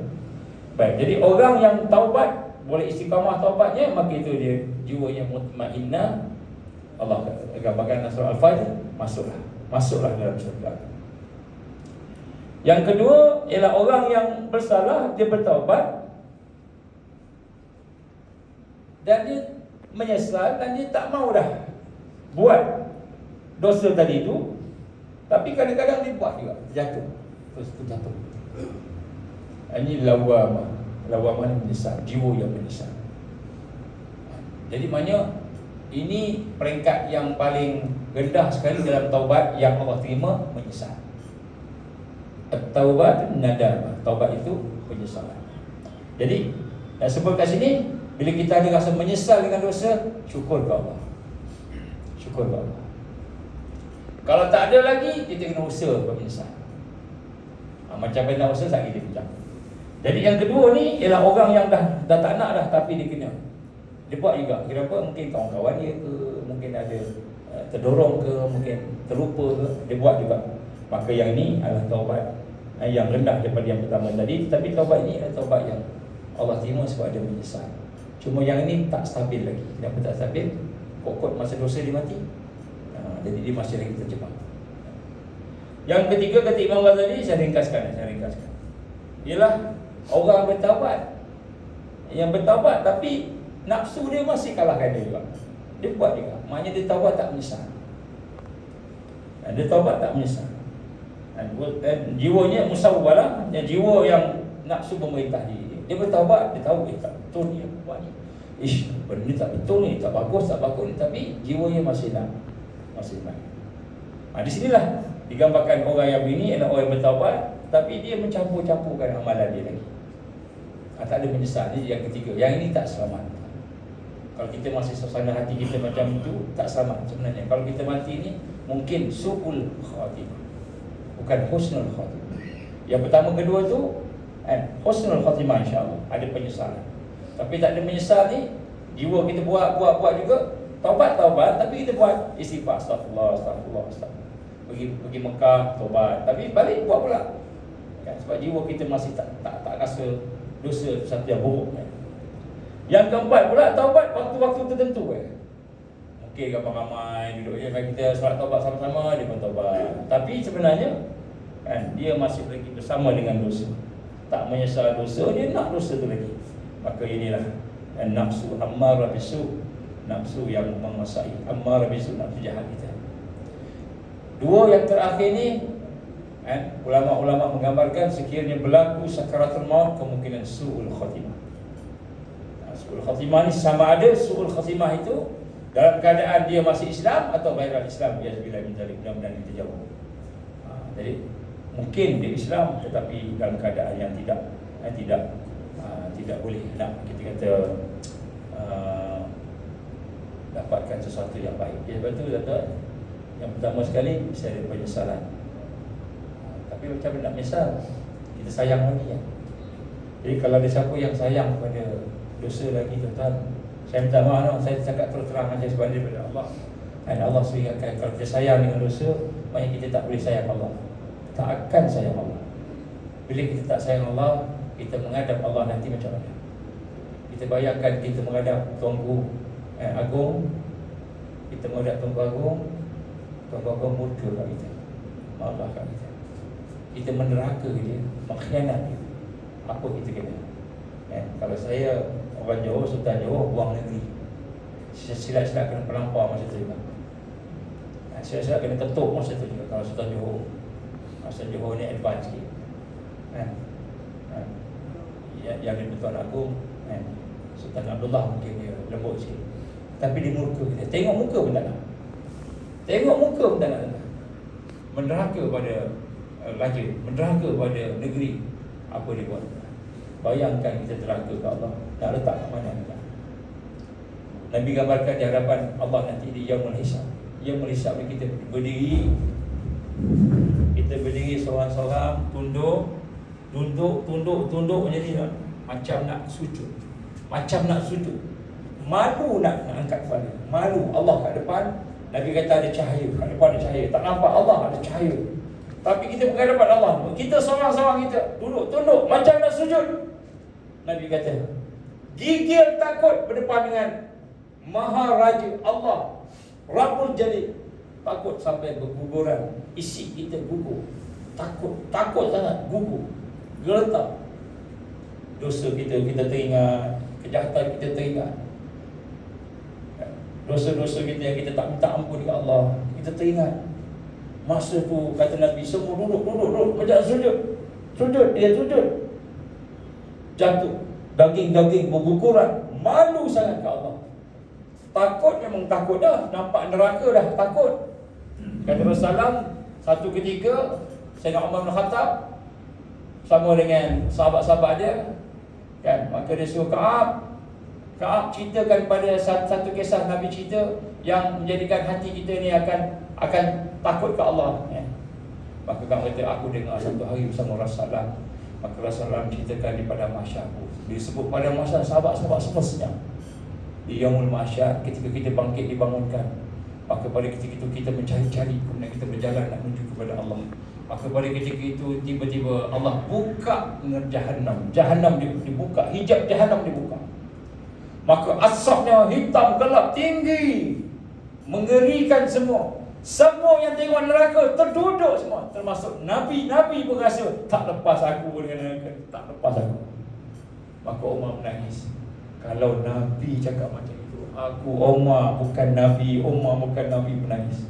Baik, jadi orang yang taubat, boleh istiqamah taubatnya, maka itu dia jiwanya mutmainnah. Allah gambarkan surah Al-Fajr, masuklah dalam syurga. Yang kedua ialah orang yang bersalah, dia bertaubat dan dia menyesal dan dia tak mau dah buat dosa tadi itu. Tapi kadang-kadang dia buat juga, jatuh, terus jatuh. Ini lawamah ni menyesal, jiwa yang menyesal. Jadi maknanya ini peringkat yang paling rendah sekali dalam taubat yang Allah terima, menyesal. Taubat nadamah, taubat itu penyesalan. Jadi sebut kat sini, bila kita ada rasa menyesal dengan dosa, syukur ke Allah. Syukur ke Allah. Kalau tak ada lagi, kita kena usaha untuk menyesal. Macam mana usaha sakit dia bincang. Jadi yang kedua ni ialah orang yang dah tak nak dah, tapi dia kena. Dia buat juga. Kenapa? Mungkin kawan-kawan dia ke, mungkin ada terdorong ke, mungkin terlupa ke, dia buat juga. Maka yang ini adalah taubat yang rendah daripada yang pertama tadi. Tapi taubat ini adalah taubat yang Allah terima sebab dia menyesal. Cuma yang ini tak stabil lagi. Kenapa tak stabil? Kokot masa dosa dia mati. Jadi dia masih lagi terjebak. Yang ketiga, kata Imam Ghazali, saya ringkaskan. Ialah orang bertaubat, yang bertaubat tapi nafsu dia masih kalahkan dia juga. Dia buat juga. Maknanya dia taubat tak menyesal. Dia taubat tak menyesal. Jiwanya musawwalah, yang jiwa yang nafsu memerintah dia. Dia bertaubat, dia tahu tak betul ni aku buat ni. Benda ni tak betul ni, tak bagus ni, tapi jiwanya masih nak. Di sinilah digambarkan orang yang begini adalah orang yang bertaubat, tapi dia mencampur-campurkan amalan dia lagi. Tak ada menyesal. Ini yang ketiga. Yang ini tak selamat. Kalau kita masih suasana hati kita macam itu, tak sama sebenarnya. Kalau kita mati ni mungkin su'ul khatimah, bukan husnul khatimah. Yang pertama kedua tu husnul khatimah, insya-Allah ada penyesalan. Tapi tak ada menyesal ni, jiwa kita buat juga, taubat, tapi kita buat istighfar, astagfirullah. Pergi Mekah, taubat, tapi balik buat pula. Kan, sebab jiwa kita masih tak rasa dosa itu satu yang buruk. Kan. Yang keempat pula, taubat waktu-waktu tertentu. Mungkin ramai-ramai duduk je, kita solat taubat sama-sama, dia pun taubat. Tapi sebenarnya kan, dia masih lagi bersama dengan dosa, tak menyesal dosa, dia nak dosa tu lagi. Maka inilah nafsu ammarah bisu, nafsu yang menguasai, ammarah bisu, nafsu jahat kita. Dua yang terakhir ni, ulama-ulama menggambarkan sekiranya berlaku sakaratul maut, kemungkinan su'ul khatimah. Su'ul khatimah ni sama ada su'ul khatimah itu dalam keadaan dia masih Islam atau ghairul Islam, ya bila minta mudah-mudahan kita jawab. Jadi mungkin dia Islam tetapi dalam keadaan yang tidak boleh nak kita kata dapatkan sesuatu yang baik. Sebab tu kata yang pertama sekali mesti ada penyesalan. Tapi macam mana nak menyesal? Kita sayang lagi ya. Jadi kalau ada siapa yang sayang kepada dosa lagi, tuan-tuan, saya minta maaf, saya cakap terus-terang saja sebab daripada Allah. Dan Allah seringatkan kalau kita sayang dengan dosa, maknanya kita tak boleh sayang Allah. Tak akan sayang Allah. Bila kita tak sayang Allah, kita menghadap Allah nanti macam mana? Kita bayangkan kita menghadap Tuanku Agung, kita menghadap Tuanku Agung, Tuanku Agung murka kat kita, marah kat kita, kita meneraka dia, mengkhianat dia. Apa kita kena? Kalau saya orang Johor, Sultan Johor, buang negeri, silap-silap kena pelampau masa tu juga. Silap-silap kena ketuk masa tu juga. Kalau Sultan Johor, masa Johor ni advance sikit. Yang di Tuan Agung, Sultan Abdullah mungkin dia lembut sikit. Tapi dia murka kita. Tengok muka pun tak nak. Tengok muka pun tak nak. Menderhaka pada raja, menderhaka pada negeri. Apa dia buat? Bayangkan kita derhaka ke Allah, nak letak kat mana kita? Nabi gambarkan di hadapan Allah nanti di Yaumul Hisab. Yaumul Hisab ni kita berdiri, seorang-seorang tunduk macam ni, macam nak sujud. Malu nak angkat kepala. Malu Allah kat depan. Nabi kata ada cahaya, kat depan ada cahaya. Tak nampak Allah, ada cahaya. Tapi kita berhadapan Allah. Kita seorang-seorang kita duduk tunduk macam nak sujud. Nabi kata, gigil takut berdepan dengan Maharaja Allah, Rabbul Jalil. Takut sampai berguguran, isi kita gugur. Takut sangat, gugur, geletak. Dosa kita teringat, kejahatan kita teringat, dosa-dosa kita yang kita tak minta ampun ke Allah, kita teringat. Masa tu kata Nabi, semua duduk macam sujud, dia sujud, jatuh, daging berguguran, malu sangat ke Allah. Takut, memang takut dah, nampak neraka dah takut. Kata Rasulullah, satu ketika Sayyidina Umar bin Khattab sama dengan sahabat-sahabat dia, kan, maka dia suruh Ka'ab ceritakan pada satu kisah Nabi cerita yang menjadikan hati kita ni akan takut ke Allah, ya. Maka Ka'ab kata, aku dengar satu hari bersama Rasulullah, maka Rasulullah menceritakan di padang mahsyar. Disebut padang mahsyar, sahabat-sahabat semua senyap. Di Yaumul Mahsyar, ketika kita bangkit dibangunkan, maka pada ketika itu kita mencari-cari, kemudian kita berjalan nak menuju kepada Allah. Maka pada ketika itu tiba-tiba Allah buka Jahannam dibuka, hijab Jahannam dibuka. Maka asapnya hitam gelap tinggi, mengerikan semua. Semua yang tengok neraka terduduk semua, termasuk Nabi pun rasa tak lepas aku dengan neraka, tak lepas aku. Maka Umar menangis. Kalau Nabi cakap macam itu, aku Umar bukan Nabi menangis.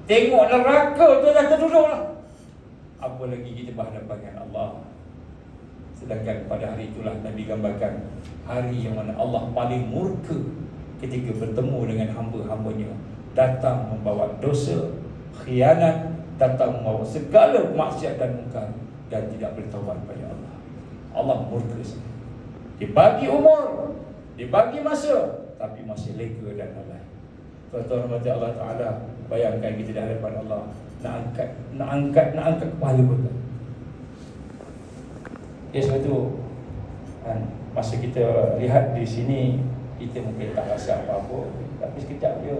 Tengok neraka tu dah terduduk lah, apa lagi kita berhadapan dengan Allah. Sedangkan pada hari itulah Nabi gambarkan hari yang mana Allah paling murka ketika bertemu dengan hamba-hambanya, datang membawa dosa, khianat, datang membawa segala maksiat dan mungkar, dan tidak bertaubat kepada Allah. Allah murka sekali. Dibagi umur, dibagi masa, tapi masih lega dan lalai. Tuan-tuan rahmati Allah Ta'ala, bayangkan kita di hadapan Allah, nak angkat kepala pun. Sebab tu masa kita lihat di sini, kita mungkin tak rasa apa-apa, tapi sekejap je.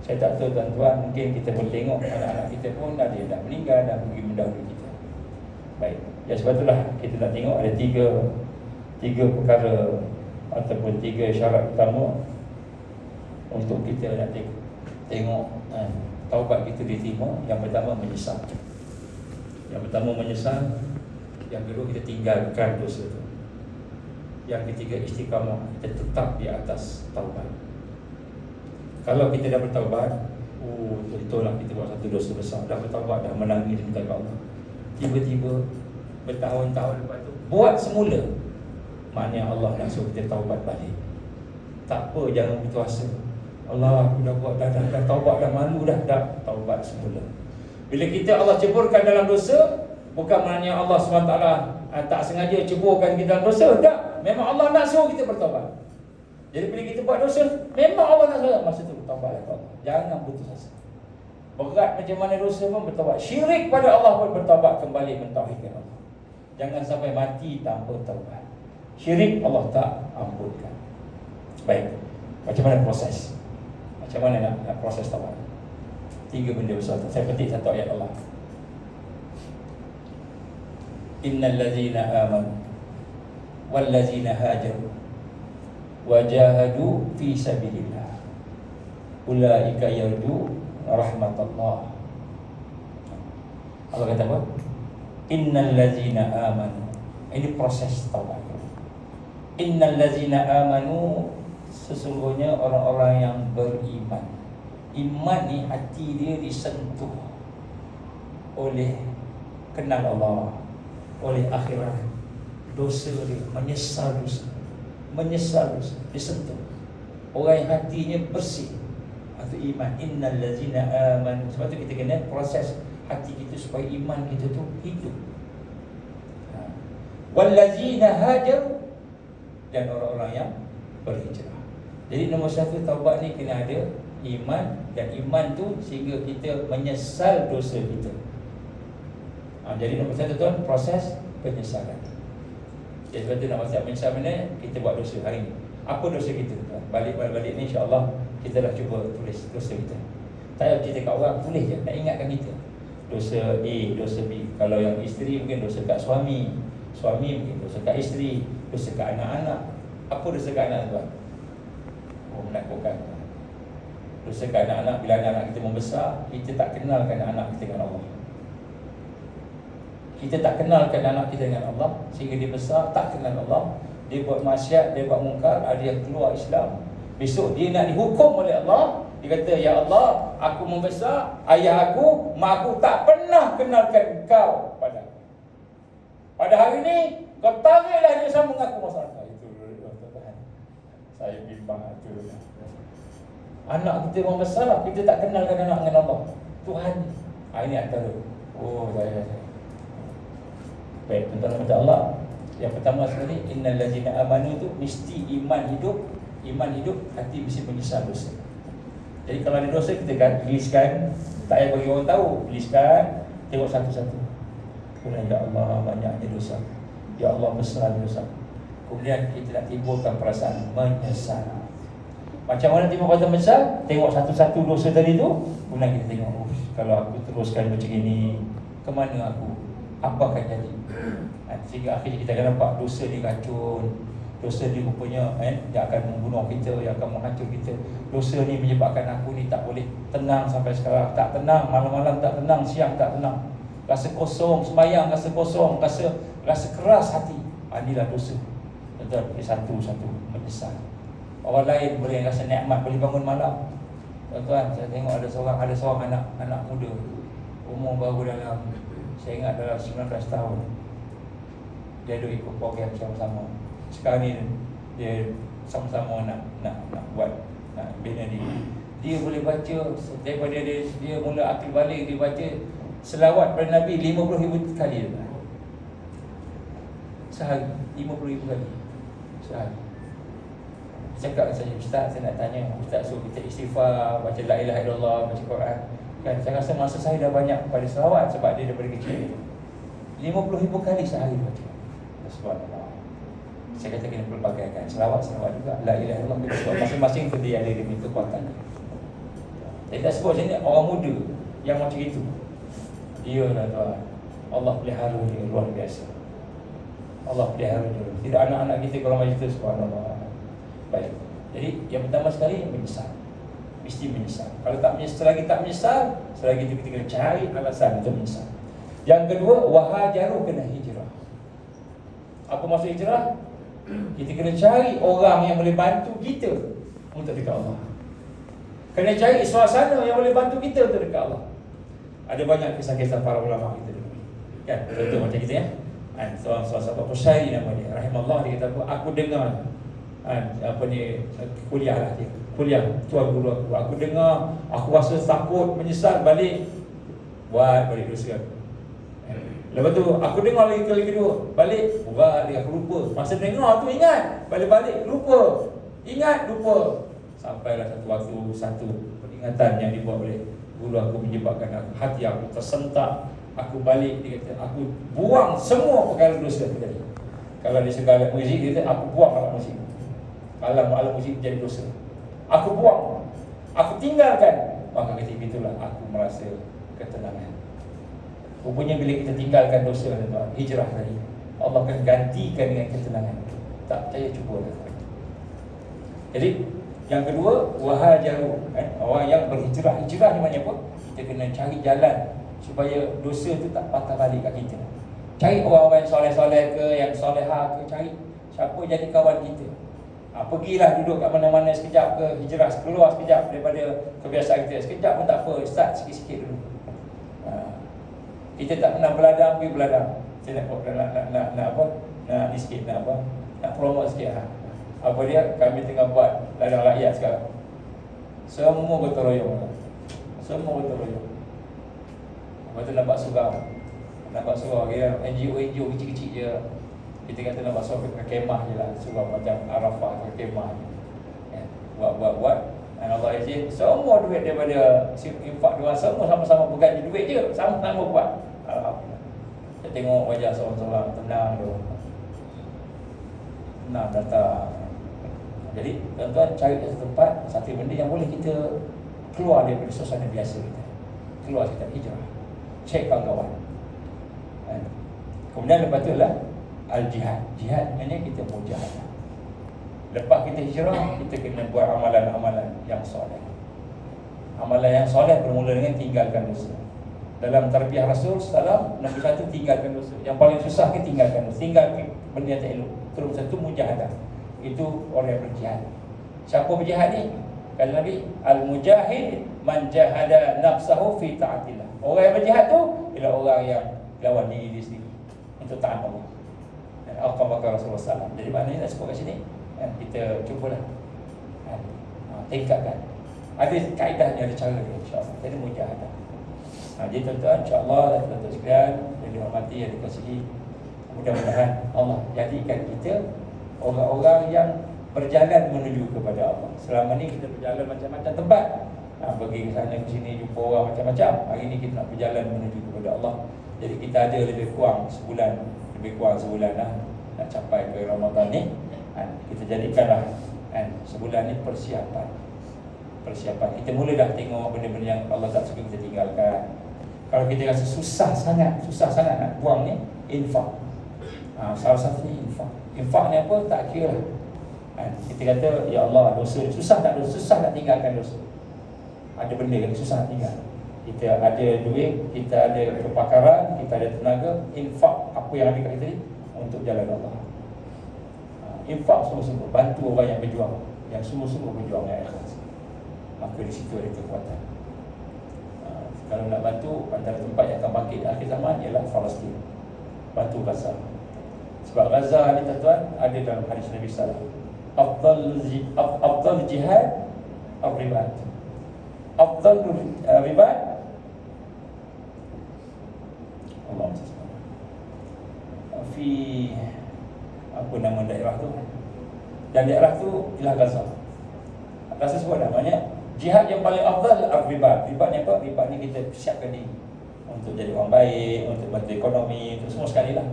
Saya tak tahu tuan-tuan, mungkin kita boleh tengok anak-anak kita pun dah meninggal, dah pergi mendahului kita. Baik, sebab itulah kita nak tengok ada tiga perkara ataupun 3 syarat utama untuk kita nak tengok taubat kita diterima. Yang pertama menyesal. Yang kedua kita tinggalkan dosa itu. Yang ketiga istiqamah, kita tetap di atas taubat. Kalau kita dah bertaubat, betul-betul kita buat satu dosa besar, dah bertaubat, dah menangis minta kepada Allah, tiba-tiba bertahun-tahun lepas tu buat semula, maknanya Allah nak suruh kita taubat balik. Tak apa, jangan putus asa. Allah, aku dah buat, dah taubat, dah malu dah taubat semula. Bila kita Allah ceburkan dalam dosa, bukan maknanya Allah SWT tak sengaja ceburkan kita dalam dosa. Tak, memang Allah nak suruh kita bertaubat. Jadi bila kita buat dosa, memang Allah nak suruh, masa tu bertaubatlah kepada Allah. Jangan putus asa. Berat macam mana dosa pun bertaubat. Syirik pada Allah pun bertaubat, kembali mentauhidkan Allah. Jangan sampai mati tanpa taubat. Syirik Allah tak ampunkan. Baik, macam mana proses? Macam mana nak proses taubat? 3 benda besar. Saya petik satu ayat Allah. Innal ladzina amanu wal ladzina hajaru wajahadu fi sabilillah ulaika yarju rahmatullah. Allah kata apa? Innal ladzina amanu. Ini proses taubat. Innal ladzina amanu, sesungguhnya orang-orang yang beriman. Iman ni hati dia disentuh oleh kenal Allah, oleh akhirat, dosa dia, menyesal dosa, disentuh. Orang yang hatinya bersih, itu iman. Innal ladzina amanu. Sebab tu kita kena proses hati kita supaya iman kita tu hidup. Wal ladzina hajaru, dan orang-orang yang berhijrah. Jadi nombor 1 taubat ni kena ada iman, dan iman tu sehingga kita menyesal dosa kita. Jadi nombor 1 tuan, proses penyesalan. Jadi sebab tu nak maksud menyesal mana? Kita buat dosa hari ni. Apa dosa kita? Balik ni insya-Allah kita dah cuba tulis dosa kita. Tak payah cerita kat orang, tulis je, nak ingatkan kita. Dosa A, dosa B. Kalau yang isteri mungkin dosa kat suami mungkin dosa kat isteri, dosa kat anak-anak. Apa dosa kat anak tuan? Menakutkan. Dosa kat anak-anak, bila anak-anak kita membesar, kita tak kenalkan anak kita dengan Allah. Kita tak kenalkan anak kita dengan Allah, sehingga dia besar tak kenal Allah. Dia buat maksiat, dia buat mungkar, ada yang keluar Islam. Besok dia nak dihukum oleh Allah. Dia kata, ya Allah, aku membesar, ayah aku, mak aku tak pernah kenalkan kau pada aku. Pada hari ni, kau tariklah dia sama dengan aku masalah. Itu Tuhan. Saya bimbang itu. Anak kita membesar, kita tak kenalkan anak dengan Allah. Tuhan. Ini antara. Saya. Baik, tuan-tuan kata Allah. Yang pertama sekali, innal ladzina amanu tu mesti iman hidup. Iman hidup, hati mesti menyesal dosa. Jadi kalau ada dosa, kita kan tuliskan. Tak payah bagi orang tahu, tuliskan. Tengok satu-satu. Kemudian, ya Allah, banyaknya dosa. Ya Allah, besar dosa. Kemudian kita nak timbulkan perasaan menyesal. Macam mana timbul perasaan menyesal? Tengok satu-satu dosa tadi tu. Kemudian kita tengok, kalau aku teruskan macam ini, ke mana aku? Apa akan jadi? Sehingga akhirnya kita akan nampak dosa ni racun. Dosa ni rupanya dia akan membunuh kita, yang akan menghancur kita. Dosa ni menyebabkan aku ni tak boleh tenang sampai sekarang. Tak tenang, malam-malam tak tenang, siang tak tenang. Rasa kosong, sembahyang rasa kosong, rasa keras hati. Inilah dosa. Betul, satu-satu menyesal. Orang lain boleh rasa nikmat, boleh bangun malam. Tuan-tuan, saya tengok ada seorang anak muda, umur baru dalam, saya ingat dalam 19 tahun. Dia duduk ikut program sama-sama. Sekarang ni dia sama-sama nak bina diri. Dia boleh baca, daripada dia mula akil balik, dia baca selawat pada Nabi 50,000 kali sehari. 50,000 kali sehari. Cakap dengan saya, Ustaz, saya nak tanya, Ustaz suruh kita istighfar, baca la ilaha illallah, baca Quran. Kan saya rasa masa saya dah banyak pada selawat sebab dia daripada kecil 50,000 kali sehari baca. Subhanallah. Saya kata kena pelbagaikan selawat juga, la ilaha illallah, sebab masing-masing tu dia ada demi kekuatan. Jadi tak sebut sini orang muda yang macam itu. Dia lah tuan, Allah pelihara dia luar biasa. Allah pelihara dia. Tidak anak-anak kita kalau macam itu, subhanallah. Baik. Jadi yang pertama sekali menyesal. Mesti menyesal. Kalau tak menyesal, selagi tak menyesal, selagi itu kita kena cari alasan untuk menyesal. Yang kedua, wahajaru kena hijrah. Apa maksud hijrah? Kita kena cari orang yang boleh bantu kita untuk dekat Allah. Kena cari suasana yang boleh bantu kita untuk dekat Allah. Ada banyak kisah-kisah para ulama kita dulu. Kan? Contoh macam kita ya. Seorang sahabat Qushairi nama dia, rahimallah, dia kata aku dengar kuliah lah dia. Kuliah tuan guru aku dengar, aku rasa takut, menyesal, balik buat balik dosa aku. Lepas tu aku dengar lagi kali kedua, balik buat lagi, aku lupa. Masa dengar tu ingat, balik-balik lupa. Ingat lupa. Sampailah satu waktu, satu peringatan yang dibuat oleh guru aku menyebabkan aku, hati aku tersentak. Aku balik, dia kata aku buang semua perkara dosa aku tadi. Kalau di segala muzik, dia kata aku buang alat muzik. Alam muzik jadi dosa. Aku buang, aku tinggalkan. Maka ketika itulah aku merasa ketenangan. Rupanya bila kita tinggalkan dosa, hijrah tadi, Allah akan gantikan dengan ketenangan. Tak percaya, cubalah. Jadi yang kedua, wahajaru, orang yang berhijrah. Hijrah ni maknanya apa? Kita kena cari jalan supaya dosa tu tak patah balik kat kita. Cari orang-orang yang soleh-soleh ke, yang soleha ke, cari siapa jadi kawan kita. Pergilah duduk kat mana-mana sekejap ke, hijrah keluar sekejap daripada kebiasaan kita. Sekejap pun tak apa, start sikit-sikit dulu. Kita tak pernah beladang, pergi beladang. Saya nak apa? Nak ni sikit, nak promote sikit. Apa dia? Kami tengah buat ladang rakyat sekarang. Semua gotong royong. Semua gotong royong. Lepas tu nampak surau dia NGO kecil-kecil je. Kita kata nampak surau ke kemah je lah. Surau macam Arafah ke kemah je. Buat. Dan Allah izin, semua duit daripada infak diorang, semua sama-sama bergaji duit je, sama-sama buat. Alhamdulillah. Kita tengok wajah seorang-seorang tenang tu. Tenang datang. Jadi tuan-tuan cari satu tempat, satu benda yang boleh kita keluar daripada suasana biasa kita. Keluar kita hijrah. Cek kawan-kawan. Kemudian lepas tu lah al-jihad. Jihad maknanya kita mujahadah. Lepas kita hijrah, kita kena buat amalan-amalan yang soleh. Amalan yang soleh bermula dengan tinggalkan dosa. Dalam tarbiyah Rasul SAW, nombor satu tinggalkan dosa. Yang paling susah ke tinggalkan dosa. Tinggalkan benda yang tak elok. Terus satu mujahadah. Itu orang yang berjihad. Siapa berjihad ni? Kata Nabi, al-mujahid man jahada nafsahu fi ta'atillah. Orang yang berjihad tu ialah orang yang lawan diri dia sendiri untuk taat Allah. Dan al-Qamaka Rasulullah SAW. Jadi maknanya nak sebut kat sini, kita cubalah tingkatkan. Ada kaedahnya, ada cara dia, insyaAllah. Jadi mujahadah. Jadi tuan-tuan, insyaAllah tuan-tuan sekalian yang dihormati, yang dikasihi, mudah-mudahan Allah jadikan kita orang-orang yang berjalan menuju kepada Allah. Selama ni kita berjalan macam-macam tempat, pergi ke sana ke sini, jumpa orang macam-macam. Hari ni kita nak berjalan menuju kepada Allah. Jadi kita ada lebih kurang sebulan lah nak capai ke Ramadan ni. Kita jadikanlah sebulan ni persiapan. Kita mula dah tengok benda-benda yang Allah tak suka kita tinggalkan. Kalau kita rasa susah sangat nak buang ni, infak. Salah satunya infak. Infak ni apa? Tak kira lah. Kita kata, ya Allah, dosa ni susah nak tinggalkan dosa. Ada benda yang susah nak tinggal. Kita ada duit, kita ada kepakaran, kita ada tenaga. Infak apa yang ada kat kita ni untuk jalan Allah. Infak sungguh-sungguh, bantu orang yang berjuang, yang sungguh-sungguh berjuang yang ikhlas. Maka di situ ada kekuatan. Kalau nak bantu, antara tempat yang akan bangkit di akhir zaman ialah Palestin. Bantu Gaza. Sebab Gaza ni tuan-tuan ada dalam hadis Nabi sallallahu alaihi wasallam, afdal jihad ar-ribad. Afdal ribad Allah fi apa nama daerah tu? Dan daerah tu ialah Gaza. Gaza sebut namanya jihad yang paling afdal al-ribat. Ribat ni apa? Ribat ni kita siapkan diri untuk jadi orang baik, untuk bantu ekonomi, untuk semua sekali lah,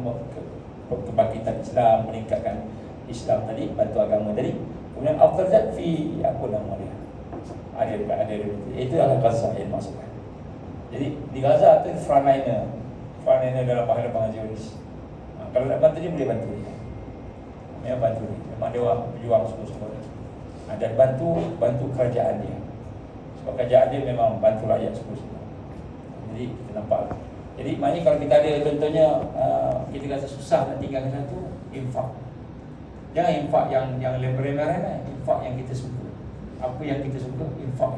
kebangkitan Islam, meningkatkan Islam tadi, bantu agama tadi. Kemudian afdal zat fi apa nama dia? Ada itu adalah Gaza yang masukkan. Jadi di Gaza tu frontliner dalam pahala pengajian Zionis. Kalau nak bantu dia boleh bantu dia. Memang bantu dia. Memang dia orang berjuang sungguh-sungguh. Dan bantu kerajaan dia. Sebab kerajaan dia memang bantu rakyat sungguh-sungguh. Jadi kita nampak. Jadi maknanya kalau kita ada contohnya kita rasa susah nak tinggalkan satu, infak. Jangan infak yang lebar-lebaran, infak yang kita suka. Apa yang kita suka, infak.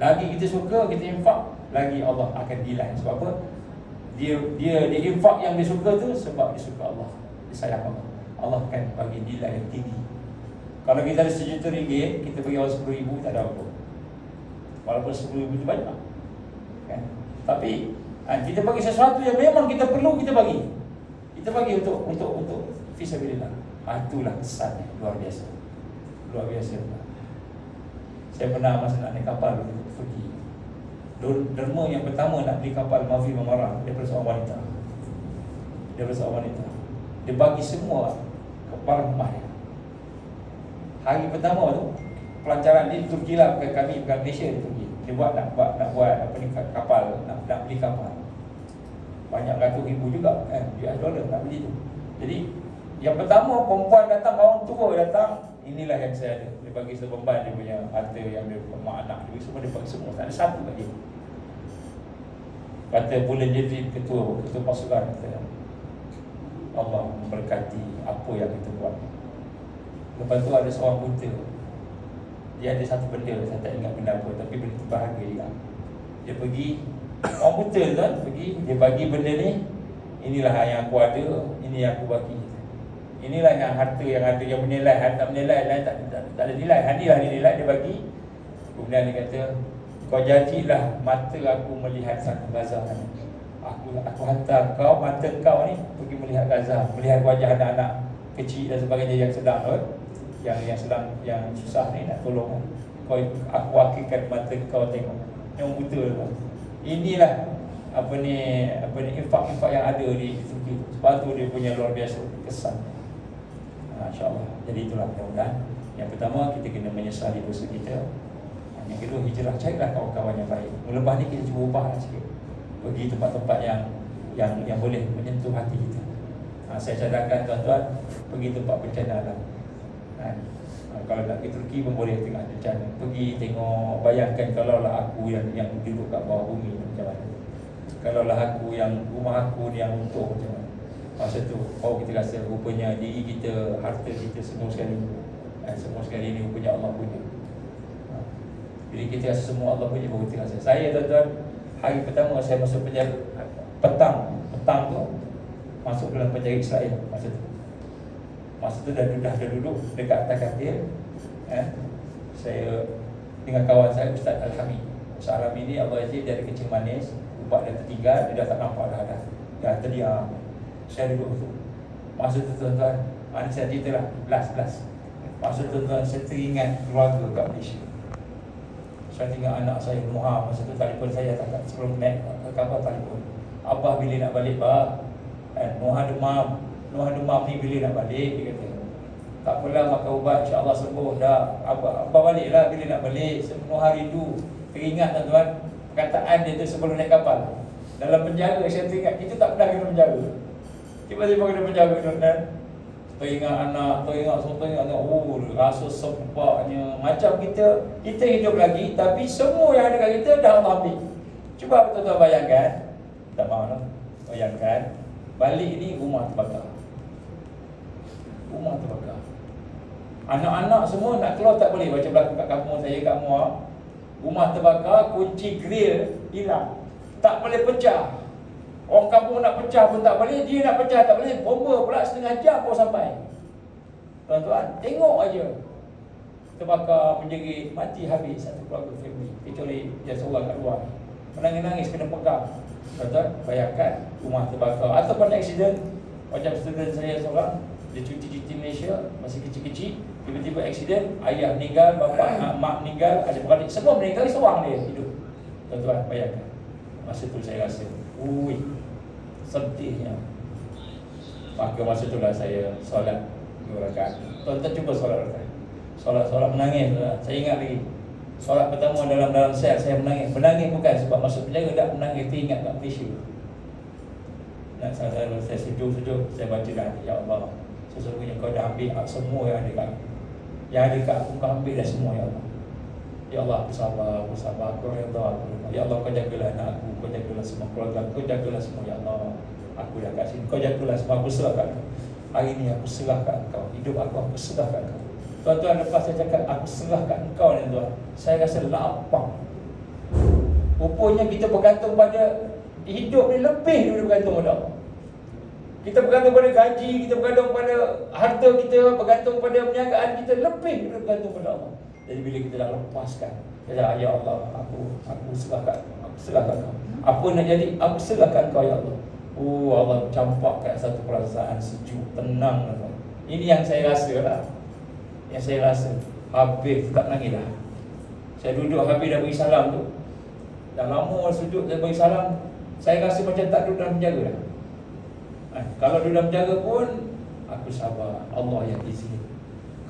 Lagi kita suka, kita infak, lagi Allah akan nilai. Sebab apa? Dia infak yang dia suka tu sebab dia suka Allah. Dia sayang Allah. Allah akan bagi nilai yang tinggi. Kalau kita ada RM1 juta, kita bagi orang RM10,000, tak ada apa. Walaupun RM10,000 itu banyak, kan? Tapi kita bagi sesuatu yang memang kita perlu, kita bagi. Kita bagi untuk fisabilillah. Itulah kesannya luar biasa. Luar biasa. Saya pernah masa nak naik kapal pergi. Derma yang pertama nak beli kapal Mavi Memarang daripada seorang wanita. Dia bagi semua kepala rumah dia. Hari pertama tu pelancaran dia di Turki lah, bukan kami, bukan Malaysia, di Turki. Dia nak buat apa ni, kapal, nak beli kapal. Banyak ratus ribu juga kan, US dollar nak beli tu. Jadi yang pertama perempuan datang, orang tua datang, inilah yang saya ada. Dia bagi sebemban dia punya harta yang dia mak anak dia semua, dia bagi semua, tak ada satu kat dia. Kata bulan jadi ketua pasukan, kata Allah memberkati apa yang kita buat. Lepas tu ada seorang buta. Dia ada satu benda, saya tak ingat benda apa, tapi benda tu bahagia juga. Dia pergi, orang buta tu kan, dia bagi benda ni, inilah yang aku ada, ini yang aku bagi. Inilah yang harta yang ada, yang menilai, tak menilai, tak ada nilai. Inilah nilai dia bagi. Kemudian dia kata, kau jadilah mata aku melihat satu Gaza ni. Aku hantar kau, mata kau ni pergi melihat Gaza, melihat wajah anak-anak kecil dan sebagainya yang sedang yang susah ni nak tolong. Aku wakilkan mata kau tengok. Yang buta tu. Inilah infak-infak yang ada di Turki. Sebab tu dia punya luar biasa kesan. InsyaAllah. Jadi itulah mudah-mudahan. Yang pertama, kita kena menyesali dosa kita. Yang kedua, hijrah, carilah kawan-kawan yang baik. Lepas ni kita cuba ubahlah sikit. Pergi tempat-tempat yang boleh menyentuh hati kita. Saya cadangkan tuan-tuan, pergi tempat bencana alam. Kalau nak pergi Turki pun boleh tengok bencana. Pergi tengok, bayangkan kalaulah aku yang duduk kat bawah bumi macam mana. Kalaulah aku yang rumah aku ni yang runtuh macam mana. Masa tu kita rasa rupanya diri kita, harta kita semua sekali ni rupanya Allah punya. Jadi kita rasa semua Allah punya, baru kita rasa. Saya tuan-tuan, hari pertama saya masuk penjara, petang tu masuk dalam penjara Israel. Masa tu dah duduk dekat atas katil. Saya dengan kawan saya Ustaz Al-Hamid. Ustaz Al-Hamid ni Allah Aziz, dia ada kencing manis, ubat dia tertinggal, dia dah tak nampak dah terdiam. Saya duduk tu. Masa tu tuan-tuan, saya cerita lah, last. Masa tu tuan-tuan, saya teringat keluarga kat Malaysia. Saya tengok anak saya, Nuha, masa tu telefon saya tak sebelum naik kapal telefon. Abah bila nak balik, Bah? Nuha demam ni bila nak balik, dia kata. Tak apalah, makan ubat, insya-Allah sembuh dah. Abah baliklah bila nak balik. Nuha rindu. Teringat tuan-tuan, perkataan dia tu sebelum naik kapal. Dalam penjara, saya teringat, kita tak pernah kena penjara. Tiba-tiba kena penjara, tuan-tuan. Teringat anak, rasa sempaknya. Macam kita hidup lagi, tapi semua yang ada kat kita dah Allah ambil. Cuba tuan-tuan bayangkan. Tak mahu lah. Bayangkan, balik ni rumah terbakar. Anak-anak semua nak keluar tak boleh. Macam berlaku kat kampung saya, kat Muar. Rumah terbakar, kunci grill hilang, tak boleh pecah. Orang kampung nak pecah pun tak boleh, dia nak pecah tak boleh. Bomba pula setengah jam baru sampai. Tuan-tuan, tengok aja. Terbakar, menjerit, mati habis satu keluarga family. Kecuali dia seorang kat luar, menangis-nangis kena pegang. Tuan-tuan, bayangkan rumah terbakar. Ataupun accident, macam student saya seorang Dia cuti Malaysia, masih kecil-kecil, tiba-tiba aksiden, ayah meninggal, bapa, mak meninggal, adik beradik semua meninggal, seorang dia hidup. Tuan-tuan bayangkan. Masa tu saya rasa, sedihnya. Maka masa itulah saya solat 2 rakaat. Tuan-tuan cuba solat rakaat. Solat menangis. Saya ingat lagi. Solat pertama dalam sel saya menangis. Menangis bukan sebab masuk penjara, tak menangis teringat kat Malaysia. Dan saya sujud, saya baca dah, ya Allah, sesungguhnya kau dah ambil semua yang ada kat aku. Yang ada kat aku, kau ambil dah semua, ya Allah. Ya Allah, aku sabar, aku redha, aku redha. Ya Allah, kau jagalah anak aku, kau jagalah semua keluarga aku, kau jagalah semua, ya Allah. Aku dah kat sini, kau jagalah semua, aku serah kat kau. Hari ni aku serah kat kau, hidup aku serah kat kau. Tuan-tuan, lepas saya cakap aku serah kat kau ni tuan, saya rasa lapang. Rupanya kita bergantung pada hidup ni lebih daripada bergantung pada Allah. Kita bergantung pada gaji, kita bergantung pada harta kita, bergantung pada perniagaan kita, lebih daripada bergantung pada Allah. Jadi bila kita dah lepaskan, kita dah, ya Allah, aku serahkan kau. Apa nak jadi, aku serahkan kau, ya Allah. Allah campakkan satu perasaan sejuk, tenang. Ini yang saya rasa lah. Yang saya rasa habis tak nangis dah. Saya duduk habis dah beri salam tu. Dah lama sujud saya beri salam. Saya rasa macam tak duduk dalam penjara dah. Kalau duduk dalam penjara pun aku sabar, Allah yang izin.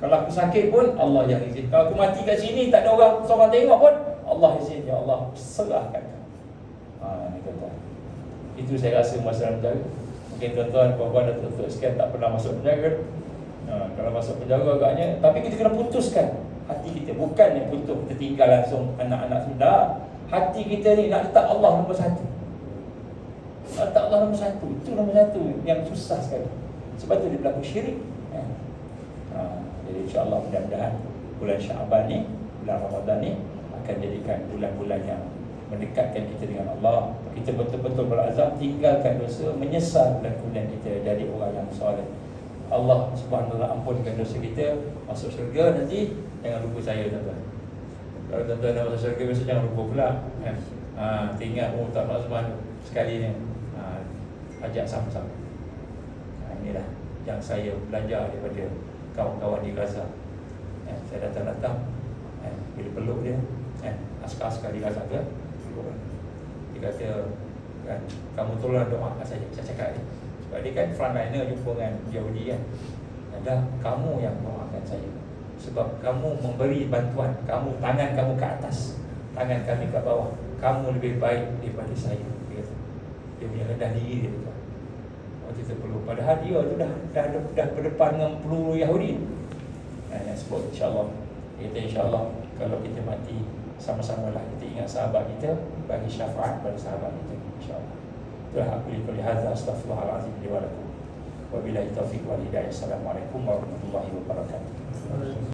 Kalau aku sakit pun Allah yang izin. Kalau aku mati kat sini tak ada orang seorang tengok pun Allah izin, ya Allah serahkan kau. Ni tuan-tuan. Itu saya rasa masa dalam penjara. Mungkin tuan-tuan, puan-puan dan tuan-tuan sekalian tak pernah masuk penjara. Kalau masuk penjara agaknya, tapi kita kena putuskan hati kita. Bukan yang putus kita tinggal langsung anak-anak sudah. Hati kita ni nak letak Allah nombor 1. Letak Allah nombor 1. Itu nombor 1 yang susah sekali. Sebab tu dia berlaku syirik. Jadi insya-Allah mudah-mudahan bulan Syaban ni, bulan Ramadan ni akan jadikan bulan-bulan yang mendekatkan kita dengan Allah. Kita betul-betul berazam tinggalkan dosa, menyesal bulan-bulan kita jadi orang yang soleh. Allah Subhanahu wa taala ampunkan dosa kita, masuk syurga nanti. Jangan lupa saya, tuan-tuan. Kalau tuan-tuan nak masuk syurga besok jangan lupa pula kan. Ingat tak Azman sekali ni. Ajak sama-sama. Inilah yang saya belajar daripada kawan-kawan di Gaza. Saya datang-datang, bila peluk dia, askar-askar di Gaza ke, dia kata, kan, kamu tolong doakan saja. Saya cakap ni, sebab dia kan frontliner jumpa dengan Yahudi kan. Adalah kamu yang doakan saya, sebab kamu memberi bantuan, tangan kamu ke atas, tangan kami ke bawah, kamu lebih baik daripada saya. Dia punya rendah diri dia tu. Waktu itu perlu, padahal dia tu dah berdepan dengan peluru Yahudi. Yang sebut insya-Allah, kita insya-Allah kalau kita mati sama-samalah kita ingat sahabat kita, bagi syafaat pada sahabat kita insya-Allah. Itulah aku lihat hadza, astaghfirullahalazim li wa lakum. Wabillahi taufiq wal hidayah. Assalamualaikum warahmatullahi wabarakatuh.